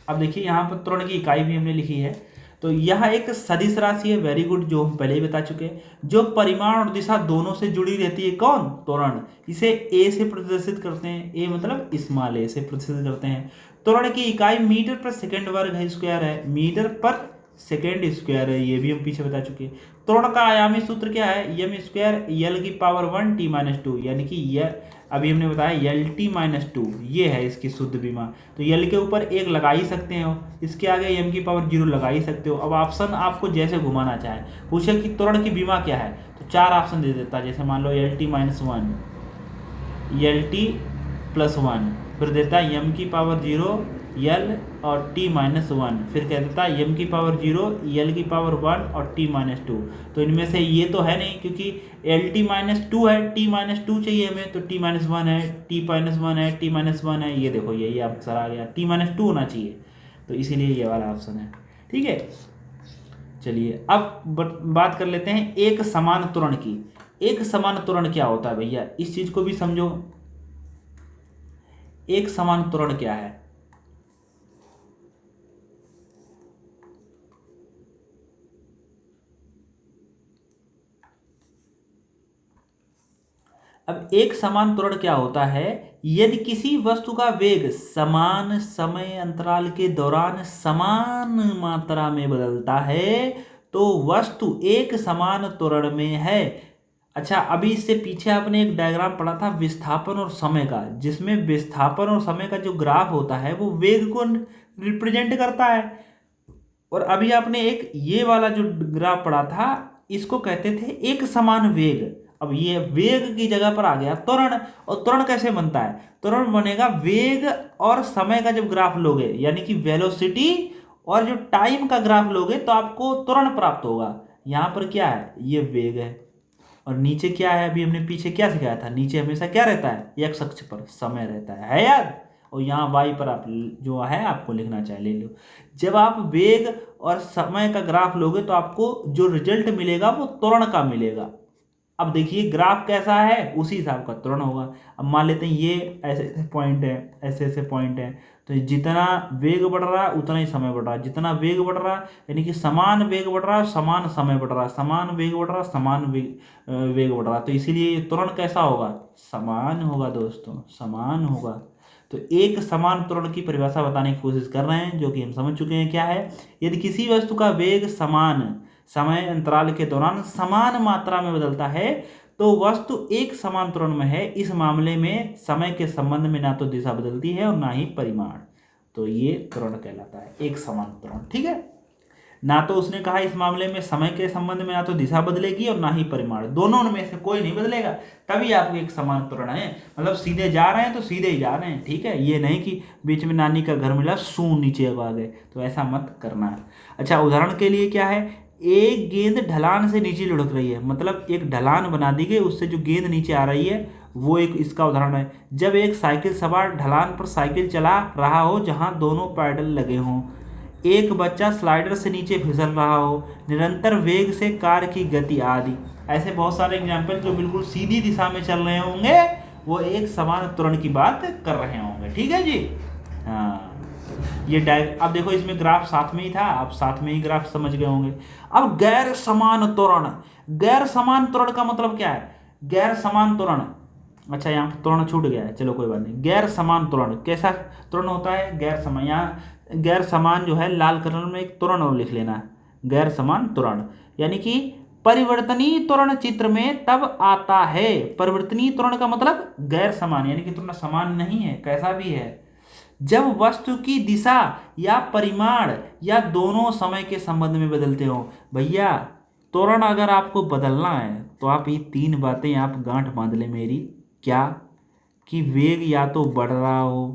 S1: अब देखिए यहाँ पर त्वरण की इकाई भी हमने लिखी है। तो यह एक सदिश राशि है, वेरी गुड, जो हम पहले ही बता चुके हैं, जो परिमाण और दिशा दोनों से जुड़ी रहती है। कौन? त्वरण। इसे ए से प्रदर्शित करते हैं, ए मतलब स्मॉल ए से प्रदर्शित करते हैं। त्वरण की इकाई मीटर पर सेकेंड वर्ग है, स्क्वायर है, मीटर पर सेकेंड स्क्वायर है, ये भी हम पीछे बता चुके हैं। त्वरण का आयामी सूत्र क्या है? एम स्क्वायर यल की पावर 1 टी माइनस 2, यानी कि यह अभी हमने बताया यल टी माइनस 2, ये है इसकी शुद्ध विमा। तो यल के ऊपर एक लगा ही सकते हो, इसके आगे एम की पावर 0 लगा ही सकते हो। अब ऑप्शन आपको जैसे घुमाना चाहे, पूछे कि त्वरण की विमा क्या है, तो 4 ऑप्शन दे देता है। जैसे मान लो यल टी माइनस 1, यल टी प्लस 1, फिर देता है एम की पावर 0 यल और टी माइनस 1, फिर कह देता है एम की पावर 0 यल की पावर 1 और टी माइनस 2। तो इनमें से ये तो है नहीं, क्योंकि एल टी माइनस 2 है, टी माइनस 2 चाहिए हमें, तो टी माइनस 1 है, टी माइनस 1 है, टी माइनस 1 है, ये देखो यही आंसर आ गया, टी माइनस 2 होना चाहिए, तो इसीलिए ये वाला ऑप्शन है। ठीक है, चलिए अब बात कर लेते हैं एक समान त्वरण की। एक समान त्वरण क्या होता है भैया, इस चीज को भी समझो। एक समान त्वरण क्या है? अब एक समान त्वरण क्या होता है? यदि किसी वस्तु का वेग समान समय अंतराल के दौरान समान मात्रा में बदलता है तो वस्तु एक समान त्वरण में है। अच्छा, अभी इससे पीछे आपने एक डायग्राम पढ़ा था विस्थापन और समय का, जिसमें विस्थापन और समय का जो ग्राफ होता है वो वेग को रिप्रेजेंट करता है। और अभी आपने एक ये वाला जो ग्राफ पढ़ा था, इसको कहते थे एक समान वेग। अब ये वेग की जगह पर आ गया त्वरण। और त्वरण कैसे बनता है? त्वरण बनेगा वेग और समय का जब ग्राफ लोगे, यानी कि वेलोसिटी और जो टाइम का ग्राफ लोगे तो आपको त्वरण प्राप्त होगा। यहां पर क्या है? ये वेग है, और नीचे क्या है? अभी हमने पीछे क्या सिखाया था, नीचे हमेशा क्या रहता है? एक्स अक्ष पर समय रहता है याद। और यहाँ वाई पर आप जो है आपको लिखना चाहिए, ले लो। जब आप वेग और समय का ग्राफ लोगे तो आपको जो रिजल्ट मिलेगा वो त्वरण का मिलेगा। अब देखिए ग्राफ कैसा है, उसी हिसाब का त्वरण होगा। अब मान लेते हैं ये ऐसे ऐसे पॉइंट है, ऐसे ऐसे पॉइंट है, तो जितना वेग बढ़ रहा है उतना ही समय बढ़ रहा है, जितना वेग बढ़ रहा है यानी कि समान वेग बढ़ रहा है, समान समय बढ़ रहा है, समान वेग बढ़ रहा है, समान वेग बढ़ रहा है, तो इसीलिए त्वरण कैसा होगा? समान होगा दोस्तों, समान होगा। तो एक समान त्वरण की परिभाषा बताने की कोशिश कर रहे हैं, जो कि हम समझ चुके हैं क्या है। यदि किसी वस्तु का वेग समान समय अंतराल के दौरान समान मात्रा में बदलता है तो वस्तु एक समान त्वरण में है। इस मामले में समय के संबंध में ना तो दिशा बदलती है और ना ही परिमाण, तो ये त्वरण कहलाता है, एक समान त्वरण। ठीक है, ना तो उसने कहा इस मामले में समय के संबंध में ना तो दिशा बदलेगी और ना ही परिमाण, दोनों में से कोई नहीं बदलेगा, तभी आपको एक समान त्वरण है। मतलब सीधे जा रहे हैं तो सीधे ही जा रहे हैं, ठीक है, ये नहीं कि बीच में नानी का घर मिला सू नीचे आ गए, तो ऐसा मत करना है। अच्छा, उदाहरण के लिए क्या है, एक गेंद ढलान से नीचे लुढ़क रही है, मतलब एक ढलान बना दी गई, उससे जो गेंद नीचे आ रही है वो एक इसका उदाहरण है। जब एक साइकिल सवार ढलान पर साइकिल चला रहा हो जहां दोनों पैडल लगे हों, एक बच्चा स्लाइडर से नीचे फिसल रहा हो, निरंतर वेग से कार की गति आदि, ऐसे बहुत सारे एग्जाम्पल जो बिल्कुल सीधी दिशा में चल रहे होंगे वो एक समान त्वरण की बात कर रहे होंगे। ठीक है जी, हाँ। ये अब देखो इसमें ग्राफ साथ में ही था, आप साथ में ही ग्राफ समझ गए होंगे। अब गैर समान त्वरण, गैर समान त्वरण का मतलब क्या है? गैर समान त्वरण, अच्छा यहाँ पर त्वरण छूट गया है, चलो कोई बात नहीं। गैर समान त्वरण कैसा त्वरण होता है? गैर समान, यहाँ गैर समान जो है लाल कलर में एक त्वरण और लिख लेना, गैर समान त्वरण यानी कि परिवर्तनीय त्वरण चित्र में तब आता है। परिवर्तनीय त्वरण का मतलब गैर समान, यानी कि त्वरण समान नहीं है, कैसा भी है, जब वस्तु की दिशा या परिमाण या दोनों समय के संबंध में बदलते हो। भैया त्वरण अगर आपको बदलना है तो आप ये 3 बातें आप गांठ बांध ले मेरी, क्या कि वेग या तो बढ़ रहा हो,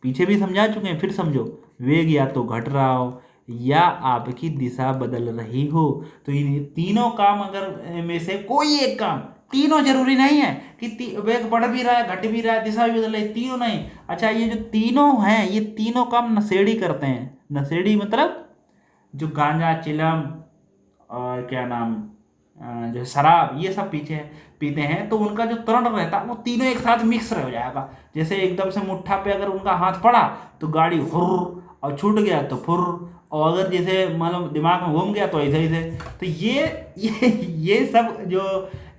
S1: पीछे भी समझा चुके हैं फिर समझो, वेग या तो घट रहा हो या आपकी दिशा बदल रही हो। तो इन तीनों काम अगर में से कोई एक काम, तीनों जरूरी नहीं है कि वेग बढ़ भी रहा है घट भी रहा है दिशा भी बदल रही है, तीनों नहीं। अच्छा, ये जो तीनों हैं ये तीनों काम नशेड़ी करते हैं। नशेड़ी मतलब जो गांजा चिलम और क्या नाम जो है शराब, ये सब पीते हैं, तो उनका जो त्वरण रहता है वो तीनों एक साथ मिक्स हो जाएगा। जैसे एकदम से मुट्ठा पे अगर उनका हाथ पड़ा तो गाड़ी हुर्र, और छूट गया तो फुर्र, और अगर जैसे मतलब दिमाग में घूम गया तो ऐसे ऐसे। तो ये सब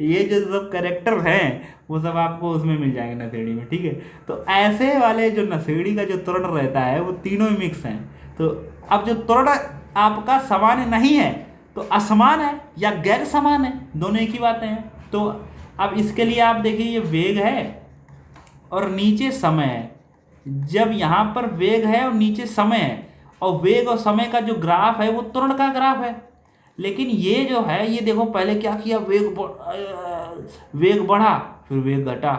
S1: ये जो सब कैरेक्टर हैं वो सब आपको उसमें मिल जाएंगे नशेड़ी में, ठीक है। तो ऐसे वाले जो नशेड़ी का जो त्वरण रहता है वो तीनों ही मिक्स हैं। तो अब जो त्वरण आपका समान नहीं है तो असमान है या गैर समान है, दोनों एक ही बातें हैं। तो अब इसके लिए आप देखिए, ये वेग है और नीचे समय है। जब यहाँ पर वेग है और नीचे समय है, और वेग और समय का जो ग्राफ है वो त्वरण का ग्राफ है। लेकिन ये जो है, ये देखो पहले क्या किया, वेग बढ़ा, फिर वेग घटा,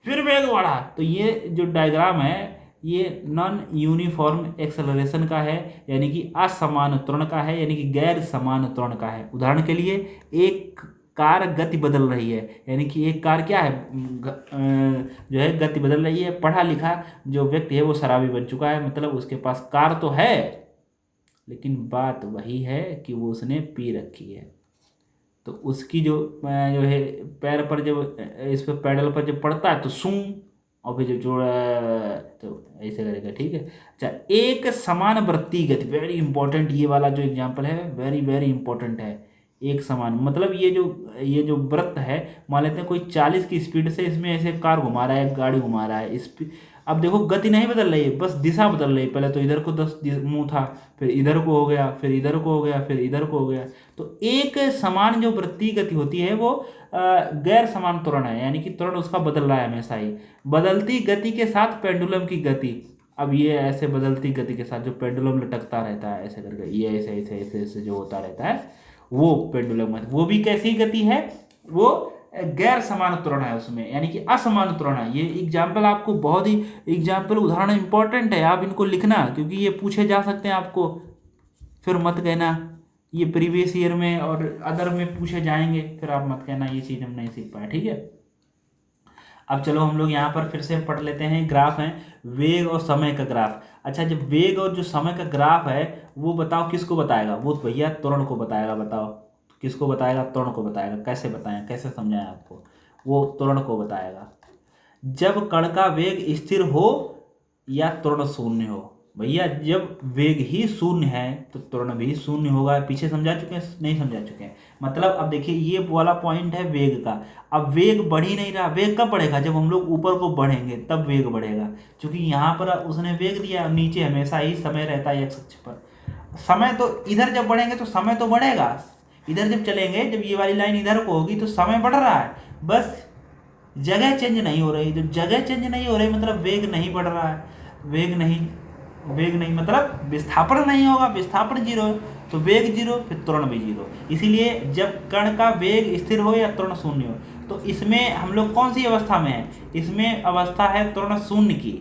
S1: फिर वेग बढ़ा। तो ये जो डायग्राम है ये नॉन यूनिफॉर्म एक्सेलरेशन का है, यानी कि असमान त्वरण का है, यानी कि गैर समान त्वरण का है। उदाहरण के लिए, एक कार गति बदल रही है, यानी कि एक कार क्या है, जो है गति बदल रही है। पढ़ा लिखा जो व्यक्ति है वो शराबी बन चुका है, मतलब उसके पास कार तो है, लेकिन बात वही है कि वो उसने पी रखी है। तो उसकी जो है पैर पर जब इस पर पैडल पर जब पड़ता है तो सूं, और फिर जब जोड़ा तो ऐसे करेगा, ठीक है। अच्छा, एक समान वृत्ति गति, वेरी इंपॉर्टेंट, ये वाला जो एग्जांपल है वेरी वेरी इंपॉर्टेंट है। एक समान मतलब ये जो वृत्त है, मान लेते हैं कोई 40 की स्पीड से इसमें ऐसे कार घुमा रहा है, गाड़ी घुमा रहा है। अब देखो गति नहीं बदल रही है, बस दिशा बदल रही है। पहले तो इधर को 10 मुंह था, फिर इधर को हो गया, फिर इधर को हो गया, फिर इधर को हो गया। तो एक समान जो वृत्तीय गति होती है वो गैर समान त्वरण है, यानी कि त्वरण उसका बदल रहा है हमेशा ही। बदलती गति के साथ पेंडुलम की गति, अब ये ऐसे बदलती गति के साथ जो पेंडुलम लटकता रहता है ऐसे करके, ये ऐसे ऐसे ऐसे ऐसे जो होता रहता है वो पेंडुलम, वो भी कैसी गति है, वो गैर समान त्वरण है उसमें, यानी कि असमान त्वरण है। ये एग्जाम्पल आपको बहुत ही, एग्जाम्पल उदाहरण इंपॉर्टेंट है, आप इनको लिखना क्योंकि ये पूछे जा सकते हैं आपको। फिर मत कहना ये प्रीवियस ईयर में और अदर में पूछे जाएंगे, फिर आप मत कहना ये चीज़ हम नहीं सीख पाए, ठीक है। अब चलो हम लोग यहाँ पर फिर से पढ़ लेते हैं, ग्राफ है वेग और समय का ग्राफ। अच्छा, जब वेग और जो समय का ग्राफ है वो बताओ किसको बताएगा, वो तो भैया त्वरण को बताएगा। बताओ किसको बताएगा, त्वरण को बताएगा। कैसे बताएं, कैसे समझाएं आपको, वो त्वरण को बताएगा। जब कण का वेग स्थिर हो या त्वरण शून्य हो, भैया जब वेग ही शून्य है तो त्वरण भी शून्य होगा। पीछे समझा चुके हैं, नहीं समझा चुके हैं। मतलब अब देखिए, ये वाला पॉइंट है वेग का। अब वेग बढ़ ही नहीं रहा, वेग कब बढ़ेगा, जब हम लोग ऊपर को बढ़ेंगे तब वेग बढ़ेगा, क्योंकि यहाँ पर उसने वेग दिया, नीचे हमेशा ही समय रहता है एक्स अक्ष पर। समय तो इधर जब बढ़ेंगे तो समय तो बढ़ेगा, इधर जब चलेंगे, जब ये वाली लाइन इधर को होगी तो समय बढ़ रहा है, बस जगह चेंज नहीं हो रही। जब जगह चेंज नहीं हो रही मतलब वेग नहीं बढ़ रहा है। वेग नहीं मतलब विस्थापन नहीं होगा, विस्थापन जीरो है तो वेग जीरो, फिर त्वरण भी जीरो। इसीलिए जब कण का वेग स्थिर हो या त्वरण शून्य हो, तो इसमें हम लोग कौन सी अवस्था में है, इसमें अवस्था है त्वरण शून्य की।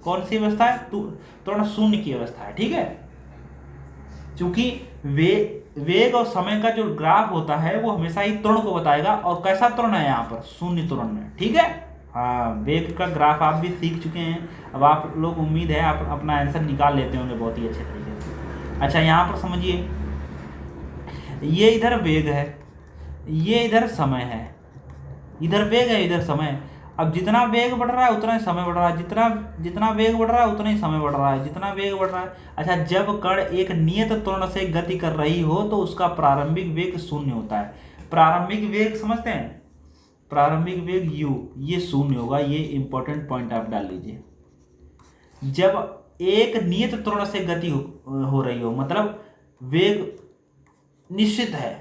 S1: कौन सी अवस्था है, त्वरण शून्य की अवस्था है, ठीक है। क्योंकि वेग और समय का जो ग्राफ होता है वो हमेशा ही त्वरण को बताएगा, और कैसा त्वरण है यहाँ पर, शून्य त्वरण है, ठीक है। हाँ, वेग का ग्राफ आप भी सीख चुके हैं। अब आप लोग, उम्मीद है आप अपना आंसर निकाल लेते होंगे बहुत ही अच्छे तरीके से। अच्छा, यहाँ पर समझिए, ये इधर वेग है, ये इधर समय है, इधर वेग है इधर समय है। अब जितना वेग बढ़ रहा है उतना ही समय बढ़ रहा है, जितना जितना वेग बढ़ रहा है उतना ही समय बढ़ रहा है, जितना वेग बढ़ रहा है। अच्छा, जब कण एक नियत त्वरण से गति कर रही हो तो उसका प्रारंभिक वेग शून्य होता है। प्रारंभिक वेग समझते हैं, प्रारंभिक वेग u, ये शून्य होगा। ये इंपॉर्टेंट पॉइंट आप डाल लीजिए। जब एक नियत त्वरण से गति हो रही हो, मतलब वेग निश्चित है,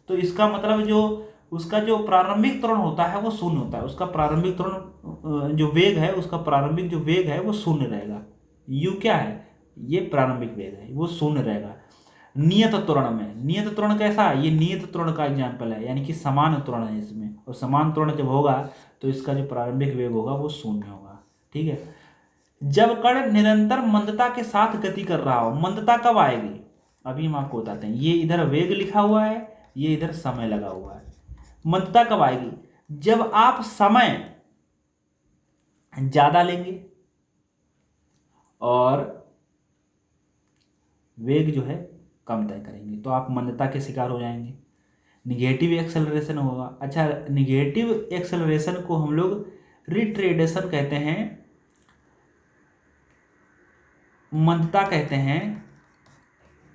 S1: तो इसका मतलब जो उसका जो प्रारंभिक त्वरण होता है वो शून्य होता है। उसका प्रारंभिक त्वरण जो वेग है, उसका प्रारंभिक जो वेग है वो शून्य रहेगा। u क्या है, ये प्रारंभिक वेग है, वो शून्य रहेगा। नियत त्वरण में, नियत त्वरण कैसा है, ये नियत त्वरण का एग्जाम्पल है, यानी कि समान त्वरण है इसमें, और समान त्वरण जब होगा तो इसका जो प्रारंभिक वेग होगा वो शून्य होगा, ठीक है। जब कण निरंतर मंदता के साथ गति कर रहा हो, मंदता कब आएगी अभी हम आपको बताते हैं। ये इधर वेग लिखा हुआ है, ये इधर समय लगा हुआ है। मंदता कब आएगी, जब आप समय ज्यादा लेंगे और वेग जो है कम तय करेंगे, तो आप मंदता के शिकार हो जाएंगे। निगेटिव एक्सेलरेशन होगा। अच्छा, निगेटिव एक्सेलरेशन को हम लोग रिट्रेडेशन कहते हैं, मंदता कहते हैं।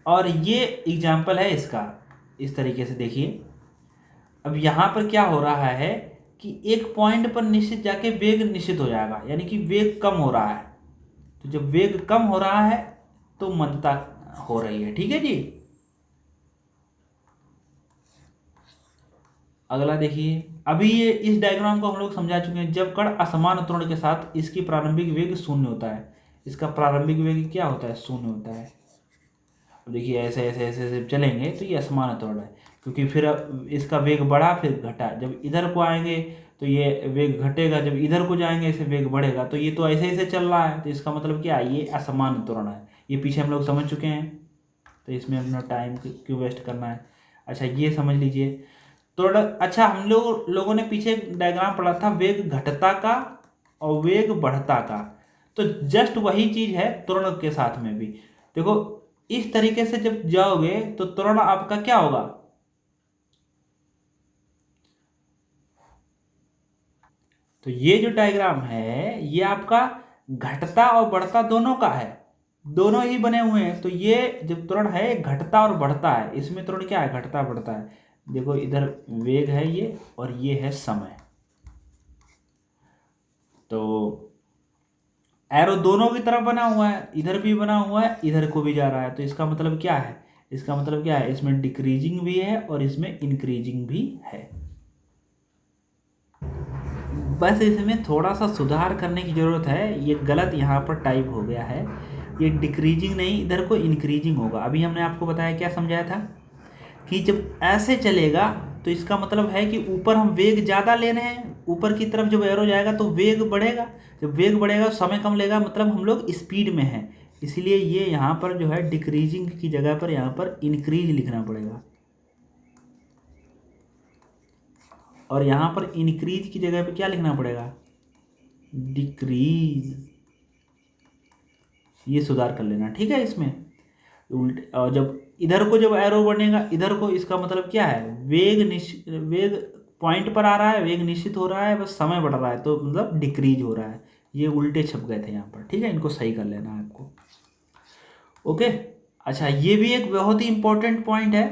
S1: और ये एग्जाम्पल है इसका, इस तरीके से देखिए। अब यहाँ पर क्या हो रहा है कि एक पॉइंट पर निश्चित जाके वेग निश्चित हो जाएगा, यानी कि वेग कम हो रहा है। तो जब वेग कम हो रहा है तो मंदता हो रही है। ठीक है जी। अगला देखिए, अभी ये इस डायग्राम को हम लोग समझा चुके हैं। जब कण असमान त्वरण के साथ इसकी प्रारंभिक वेग शून्य होता है, इसका प्रारंभिक वेग क्या होता है? शून्य होता है। अब देखिए ऐसे ऐसे ऐसे ऐसे चलेंगे तो ये असमान त्वरण है, क्योंकि फिर अब इसका वेग बढ़ा फिर घटा। जब इधर को आएंगे तो ये वेग घटेगा, जब इधर को जाएंगे इसे वेग बढ़ेगा। तो ये तो ऐसे ऐसे चल रहा है, तो इसका मतलब क्या है? ये असमान त्वरण है। ये पीछे हम लोग समझ चुके हैं, तो इसमें अपना टाइम क्यों वेस्ट करना है। अच्छा, ये समझ लीजिए त्वरण। अच्छा, हम लोगों ने पीछे डायग्राम पढ़ा था वेग घटता का और वेग बढ़ता का, तो जस्ट वही चीज है त्वरण के साथ में भी। देखो इस तरीके से जब जाओगे तो त्वरण आपका क्या होगा? तो ये जो डायग्राम है ये आपका घटता और बढ़ता दोनों का है, दोनों ही बने हुए हैं। तो ये जब त्वरण है घटता और बढ़ता है, इसमें त्वरण क्या है? घटता बढ़ता है। देखो इधर वेग है ये, और ये है समय। तो एरो दोनों की तरफ बना हुआ है, इधर भी बना हुआ है, इधर को भी जा रहा है। तो इसका मतलब क्या है? इसका मतलब क्या है? इसमें डिक्रीजिंग भी है और इसमें इंक्रीजिंग भी है। बस इसमें थोड़ा सा सुधार करने की ज़रूरत है। ये गलत यहाँ पर टाइप हो गया है, ये डिक्रीजिंग नहीं, इधर को इंक्रीजिंग होगा। अभी हमने आपको बताया, क्या समझाया था कि जब ऐसे चलेगा तो इसका मतलब है कि ऊपर हम वेग ज़्यादा ले रहे हैं, ऊपर की तरफ जब एरो जाएगा तो वेग बढ़ेगा। जब वेग बढ़ेगा तो समय कम लेगा, मतलब हम लोग स्पीड में हैं। इसलिए ये यहाँ पर जो है डिक्रीजिंग की जगह पर यहाँ पर इंक्रीज लिखना पड़ेगा, और यहाँ पर इंक्रीज की जगह पे क्या लिखना पड़ेगा? डिक्रीज। ये सुधार कर लेना, ठीक है। इसमें उल्टे, और जब इधर को जब एरो बनेगा इधर को, इसका मतलब क्या है? वेग पॉइंट पर आ रहा है, वेग निश्चित हो रहा है, बस समय बढ़ रहा है, तो मतलब डिक्रीज हो रहा है। ये उल्टे छप गए थे यहाँ पर, ठीक है। इनको सही कर लेना है आपको। ओके। अच्छा, ये भी एक बहुत ही इंपॉर्टेंट पॉइंट है।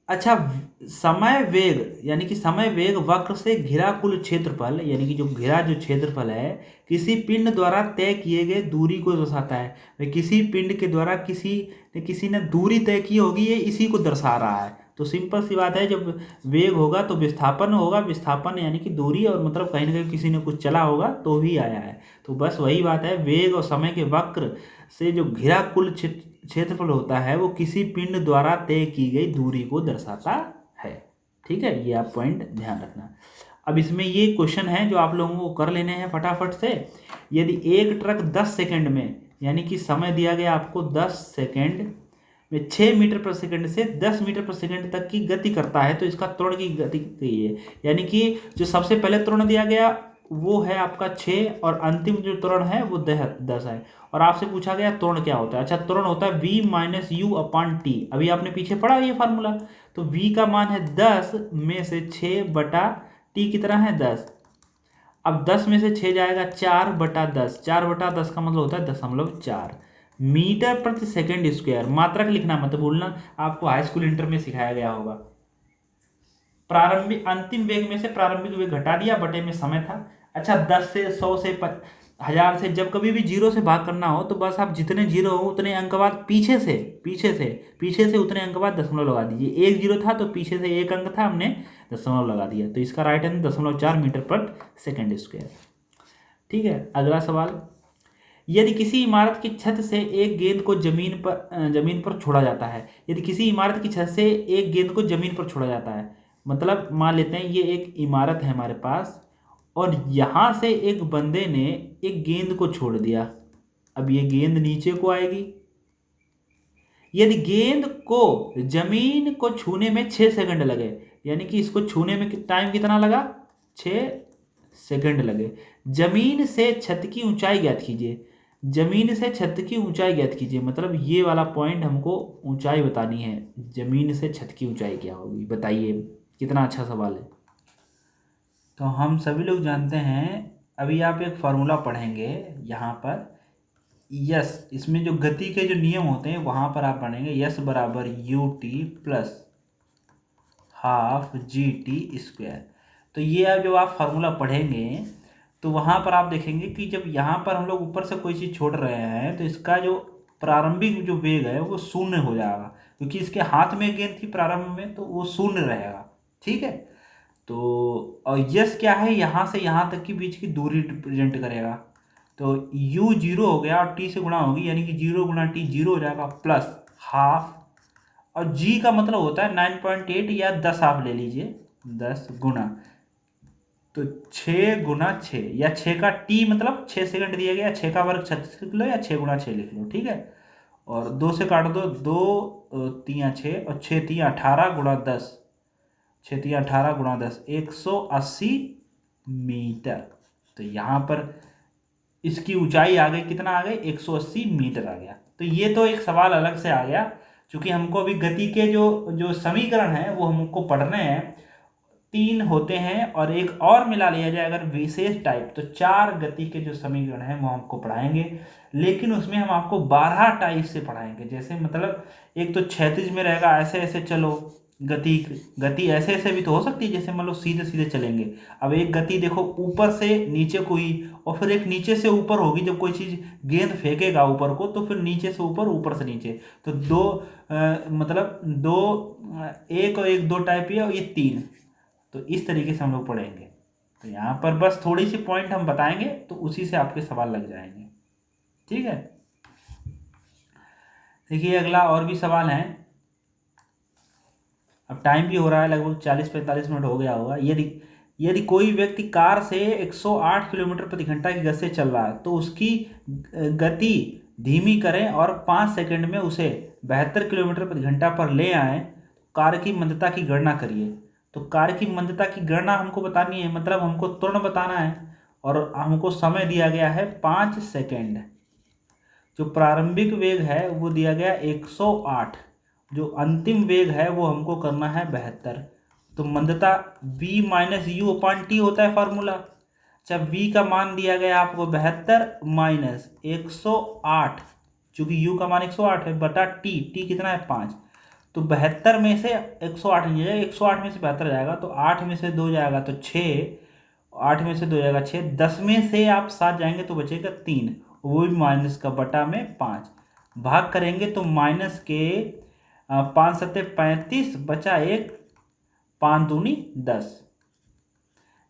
S1: अच्छा, समय वेग यानी कि समय वेग वक्र से घिरा कुल क्षेत्रफल, यानी कि जो घिरा जो क्षेत्रफल है किसी पिंड द्वारा तय किए गए दूरी को दर्शाता है। किसी पिंड के द्वारा किसी ने दूरी तय की होगी, ये इसी को दर्शा रहा है। तो सिंपल सी बात है, जब वेग होगा तो विस्थापन होगा, विस्थापन यानी कि दूरी, और मतलब कहीं ना कहीं किसी ने कुछ चला होगा तो ही आया है। तो बस वही बात है, वेग और समय के वक्र से जो घिरा कुल क्षेत्रफल होता है वो किसी पिंड द्वारा तय की गई दूरी को दर्शाता है। ठीक है, ये आप पॉइंट ध्यान रखना। अब इसमें ये क्वेश्चन है जो आप लोगों को कर लेने हैं फटाफट से। यदि एक ट्रक 10 सेकंड में, यानी कि समय दिया गया आपको 10 सेकंड में 6 मीटर पर सेकंड से 10 मीटर पर सेकंड तक की गति करता है, तो इसका त्वरण की गति है। यानी कि जो सबसे पहले त्वरण दिया गया वो है आपका 6, और अंतिम जो त्वरण है वो 10 है। और आपसे पूछा गया त्वरण क्या होता है। अच्छा, त्वरण होता है v minus you upon T. अभी आपने पीछे पढ़ा ये फार्मूला। तो v का मान है 10 में से 6 बटा टी कितना है 10। अब 10 में से 6 जाएगा 4 बटा 10, 4 बटा 10 का मतलब होता है 0.4 मीटर प्रति सेकंड स्क्वायर। मात्रक लिखना मत भूलना, आपको हाई स्कूल इंटर में सिखाया गया होगा। प्रारंभिक अंतिम वेग में से प्रारंभिक वेग घटा दिया, बटे में समय था। अच्छा, 10 से 100 से 1000 से जब कभी भी जीरो से भाग करना हो तो बस आप जितने जीरो हो उतने अंक बाद पीछे से उतने अंक बाद दशमलव लगा दीजिए। एक जीरो था तो पीछे से एक अंक था, हमने दशमलव लगा दिया। तो इसका राइट आंसर 0.4 मीटर पर सेकंड स्क्वायर। ठीक है, अगला सवाल। यदि किसी इमारत की छत से एक गेंद को जमीन पर छोड़ा जाता है, यदि किसी इमारत की छत से एक गेंद को जमीन पर छोड़ा जाता है, मतलब मान लेते हैं ये एक इमारत है हमारे पास, और यहाँ से एक बंदे ने एक गेंद को छोड़ दिया। अब ये गेंद नीचे को आएगी। यदि गेंद को जमीन को छूने में 6 सेकंड लगे, यानी कि इसको छूने में टाइम कितना लगा? 6 सेकंड लगे। जमीन से छत की ऊंचाई ज्ञात कीजिए। जमीन से छत की ऊंचाई ज्ञात कीजिए, मतलब ये वाला पॉइंट हमको ऊंचाई बतानी है। जमीन से छत की ऊंचाई क्या होगी बताइए, कितना अच्छा सवाल है। तो हम सभी लोग जानते हैं, अभी आप एक फार्मूला पढ़ेंगे यहाँ पर, यस, इसमें जो गति के जो नियम होते हैं वहाँ पर आप पढ़ेंगे, यस बराबर U T plus half G T square. तो ये अब जब आप फार्मूला पढ़ेंगे तो वहाँ पर आप देखेंगे कि जब यहाँ पर हम लोग ऊपर से कोई चीज़ छोड़ रहे हैं तो इसका जो प्रारंभिक जो वेग है वो शून्य हो जाएगा, क्योंकि इसके हाथ में गेंद थी प्रारंभ में, तो वो शून्य रहेगा। ठीक है। तो और यस क्या है, यहाँ से यहाँ तक की बीच की दूरी रिप्रेजेंट करेगा। तो u जीरो हो गया और t से गुणा होगी, यानी कि 0 × t 0 हो जाएगा, प्लस हाफ, और g का मतलब होता है 9.8 या 10 आप ले लीजिए, 10 गुना, तो 6 × 6 या 6 का t मतलब 6 सेकंड दिया गया, 6 का वर्ग 36 लिख लो या 6 × 6 लिख लो। ठीक है। और 2 से काट दो, 2 3 6 और 6 3 18 गुणा 10, 6 3 18 गुणा 10, 180 मीटर। तो यहाँ पर इसकी ऊंचाई आ गई, कितना आ गई, 180 मीटर आ गया। तो ये तो एक सवाल अलग से आ गया, क्योंकि हमको अभी गति के जो जो समीकरण हैं वो हमको पढ़ने हैं। 3 होते हैं और एक और मिला लिया जाए अगर विशेष टाइप, तो 4 गति के जो समीकरण हैं वो हमको पढ़ाएंगे, लेकिन उसमें हम आपको 12 टाइप से पढ़ाएंगे। जैसे मतलब एक तो क्षैतिज में रहेगा, ऐसे ऐसे चलो, गति गति ऐसे ऐसे भी तो हो सकती है, जैसे मान लो सीधे सीधे चलेंगे। अब एक गति देखो ऊपर से नीचे को ही, और फिर एक नीचे से ऊपर होगी, जब कोई चीज़ गेंद फेंकेगा ऊपर को तो फिर नीचे से ऊपर, ऊपर से नीचे। तो दो मतलब दो, एक और एक, 2 टाइप है, और ये 3। तो इस तरीके से हम लोग पढ़ेंगे। तो यहाँ पर बस थोड़ी सी पॉइंट हम बताएंगे तो उसी से आपके सवाल लग जाएंगे। ठीक है। देखिए अगला और भी सवाल है। अब टाइम भी हो रहा है, लगभग 40-45 मिनट हो गया होगा। यदि यदि कोई व्यक्ति कार से 108 किलोमीटर प्रति घंटा की गति से चल रहा है तो उसकी गति धीमी करें और 5 सेकंड में उसे 72 किलोमीटर प्रति घंटा पर ले आए, कार की मंदता की गणना करिए। तो कार की मंदता की गणना हमको बतानी है, मतलब हमको त्वरण बताना है, और हमको समय दिया गया है 5 सेकंड। जो प्रारंभिक वेग है वो दिया गया 108, जो अंतिम वेग है वो हमको करना है 72। तो मंदता v minus you upon T होता है फार्मूला। अच्छा, v का मान दिया गया आपको 72 माइनस 108, चूंकि u का मान 108 है, बटा t कितना है 5। तो 72 में से 108 नहीं जाएगा, 108 में से 72 जाएगा, तो 8 में से 2 जाएगा तो 6, 8 में से 2 जाएगा 6, 10 में से आप 7 जाएंगे तो बचेगा 3, वो भी माइनस का, बटा में 5, भाग करेंगे तो माइनस के 5 सत्ते 35, बचा 1, 5 दूनी 10,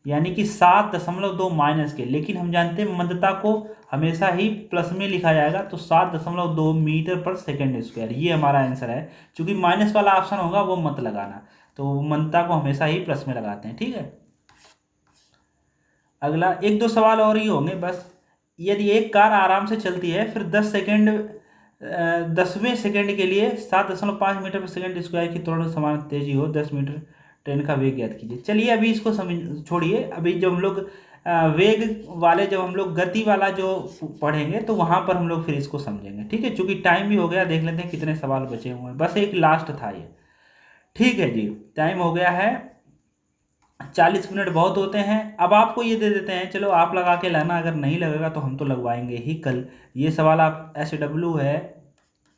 S1: यानी कि 7.2 माइनस के। लेकिन हम जानते हैं मंदता को हमेशा ही प्लस में लिखा जाएगा, तो 7.2 मीटर पर सेकेंड स्क्वायर, ये हमारा आंसर है। चूंकि माइनस वाला ऑप्शन होगा वो मत लगाना, तो मंदता को हमेशा ही प्लस में लगाते हैं। ठीक है। अगला 1-2 सवाल और ही होंगे बस। यदि एक कार आराम से चलती है, फिर 10वें सेकंड के लिए 7.5 मीटर पर सेकंड स्क्वायर की त्वरण समान तेजी हो, 10 मीटर ट्रेन का वेग ज्ञात कीजिए। चलिए अभी इसको समझ छोड़िए, अभी जब हम लोग वेग वाले, जब हम लोग गति वाला जो पढ़ेंगे तो वहाँ पर हम लोग फिर इसको समझेंगे। ठीक है। चूंकि टाइम भी हो गया, देख लेते हैं कितने सवाल बचे हुए हैं, बस एक लास्ट था ये। ठीक है जी, टाइम हो गया है, 40 मिनट बहुत होते हैं। अब आपको ये दे देते हैं, चलो आप लगा के लाना, अगर नहीं लगेगा तो हम तो लगवाएंगे ही कल। ये सवाल आप SW है,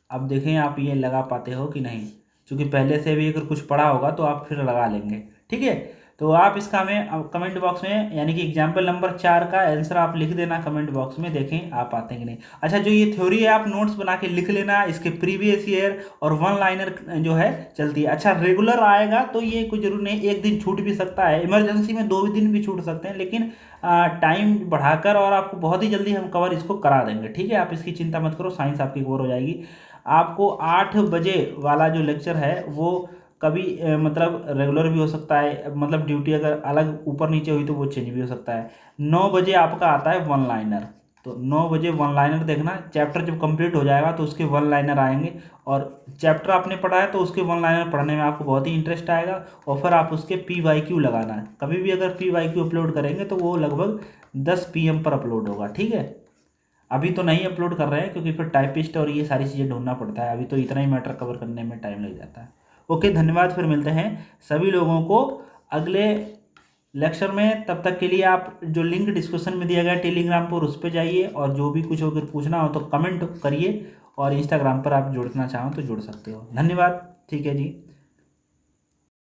S1: अब देखें आप ये लगा पाते हो कि नहीं, क्योंकि पहले से भी अगर कुछ पढ़ा होगा तो आप फिर लगा लेंगे। ठीक है। तो आप इसका हमें कमेंट बॉक्स में, यानी कि एग्जाम्पल नंबर 4 का आंसर आप लिख देना कमेंट बॉक्स में, देखें आप आते हैं कि नहीं। अच्छा, जो ये थ्योरी है आप नोट्स बना के लिख लेना, इसके प्रीवियस ईयर और 1 लाइनर जो है चलती है। अच्छा, रेगुलर आएगा तो ये कोई जरूर नहीं, एक दिन छूट भी सकता है, इमरजेंसी में 2 दिन भी छूट सकते हैं, लेकिन टाइम बढ़ाकर और आपको बहुत ही जल्दी हम कवर इसको करा देंगे। ठीक है। आप इसकी चिंता मत करो, साइंस आपकी कवर हो जाएगी। आपको 8 बजे वाला जो लेक्चर है वो कभी मतलब रेगुलर भी हो सकता है, मतलब ड्यूटी अगर अलग ऊपर नीचे हुई तो वो चेंज भी हो सकता है। 9 बजे आपका आता है 1 लाइनर, तो 9 बजे 1 लाइनर देखना। चैप्टर जब कंप्लीट हो जाएगा तो उसके 1 लाइनर आएंगे, और चैप्टर आपने पढ़ा है तो उसके 1 लाइनर पढ़ने में आपको बहुत ही इंटरेस्ट आएगा, और फिर आप उसके PYQ लगाना है। कभी भी अगर PYQ अपलोड करेंगे तो वो लगभग 10 PM पर अपलोड होगा। ठीक है। अभी तो नहीं अपलोड कर रहे हैं क्योंकि फिर टाइपिस्ट और ये सारी चीज़ें ढूंढना पड़ता है, अभी तो इतना ही मैटर कवर करने में टाइम लग जाता है। ओके, धन्यवाद, फिर मिलते हैं सभी लोगों को अगले लेक्चर में। तब तक के लिए आप जो लिंक डिस्क्रिप्शन में दिया गया टेलीग्राम पर उस पर जाइए, और जो भी कुछ अगर पूछना हो तो कमेंट करिए, और इंस्टाग्राम पर आप जुड़ना चाहो तो जुड़ सकते हो। धन्यवाद, ठीक है जी।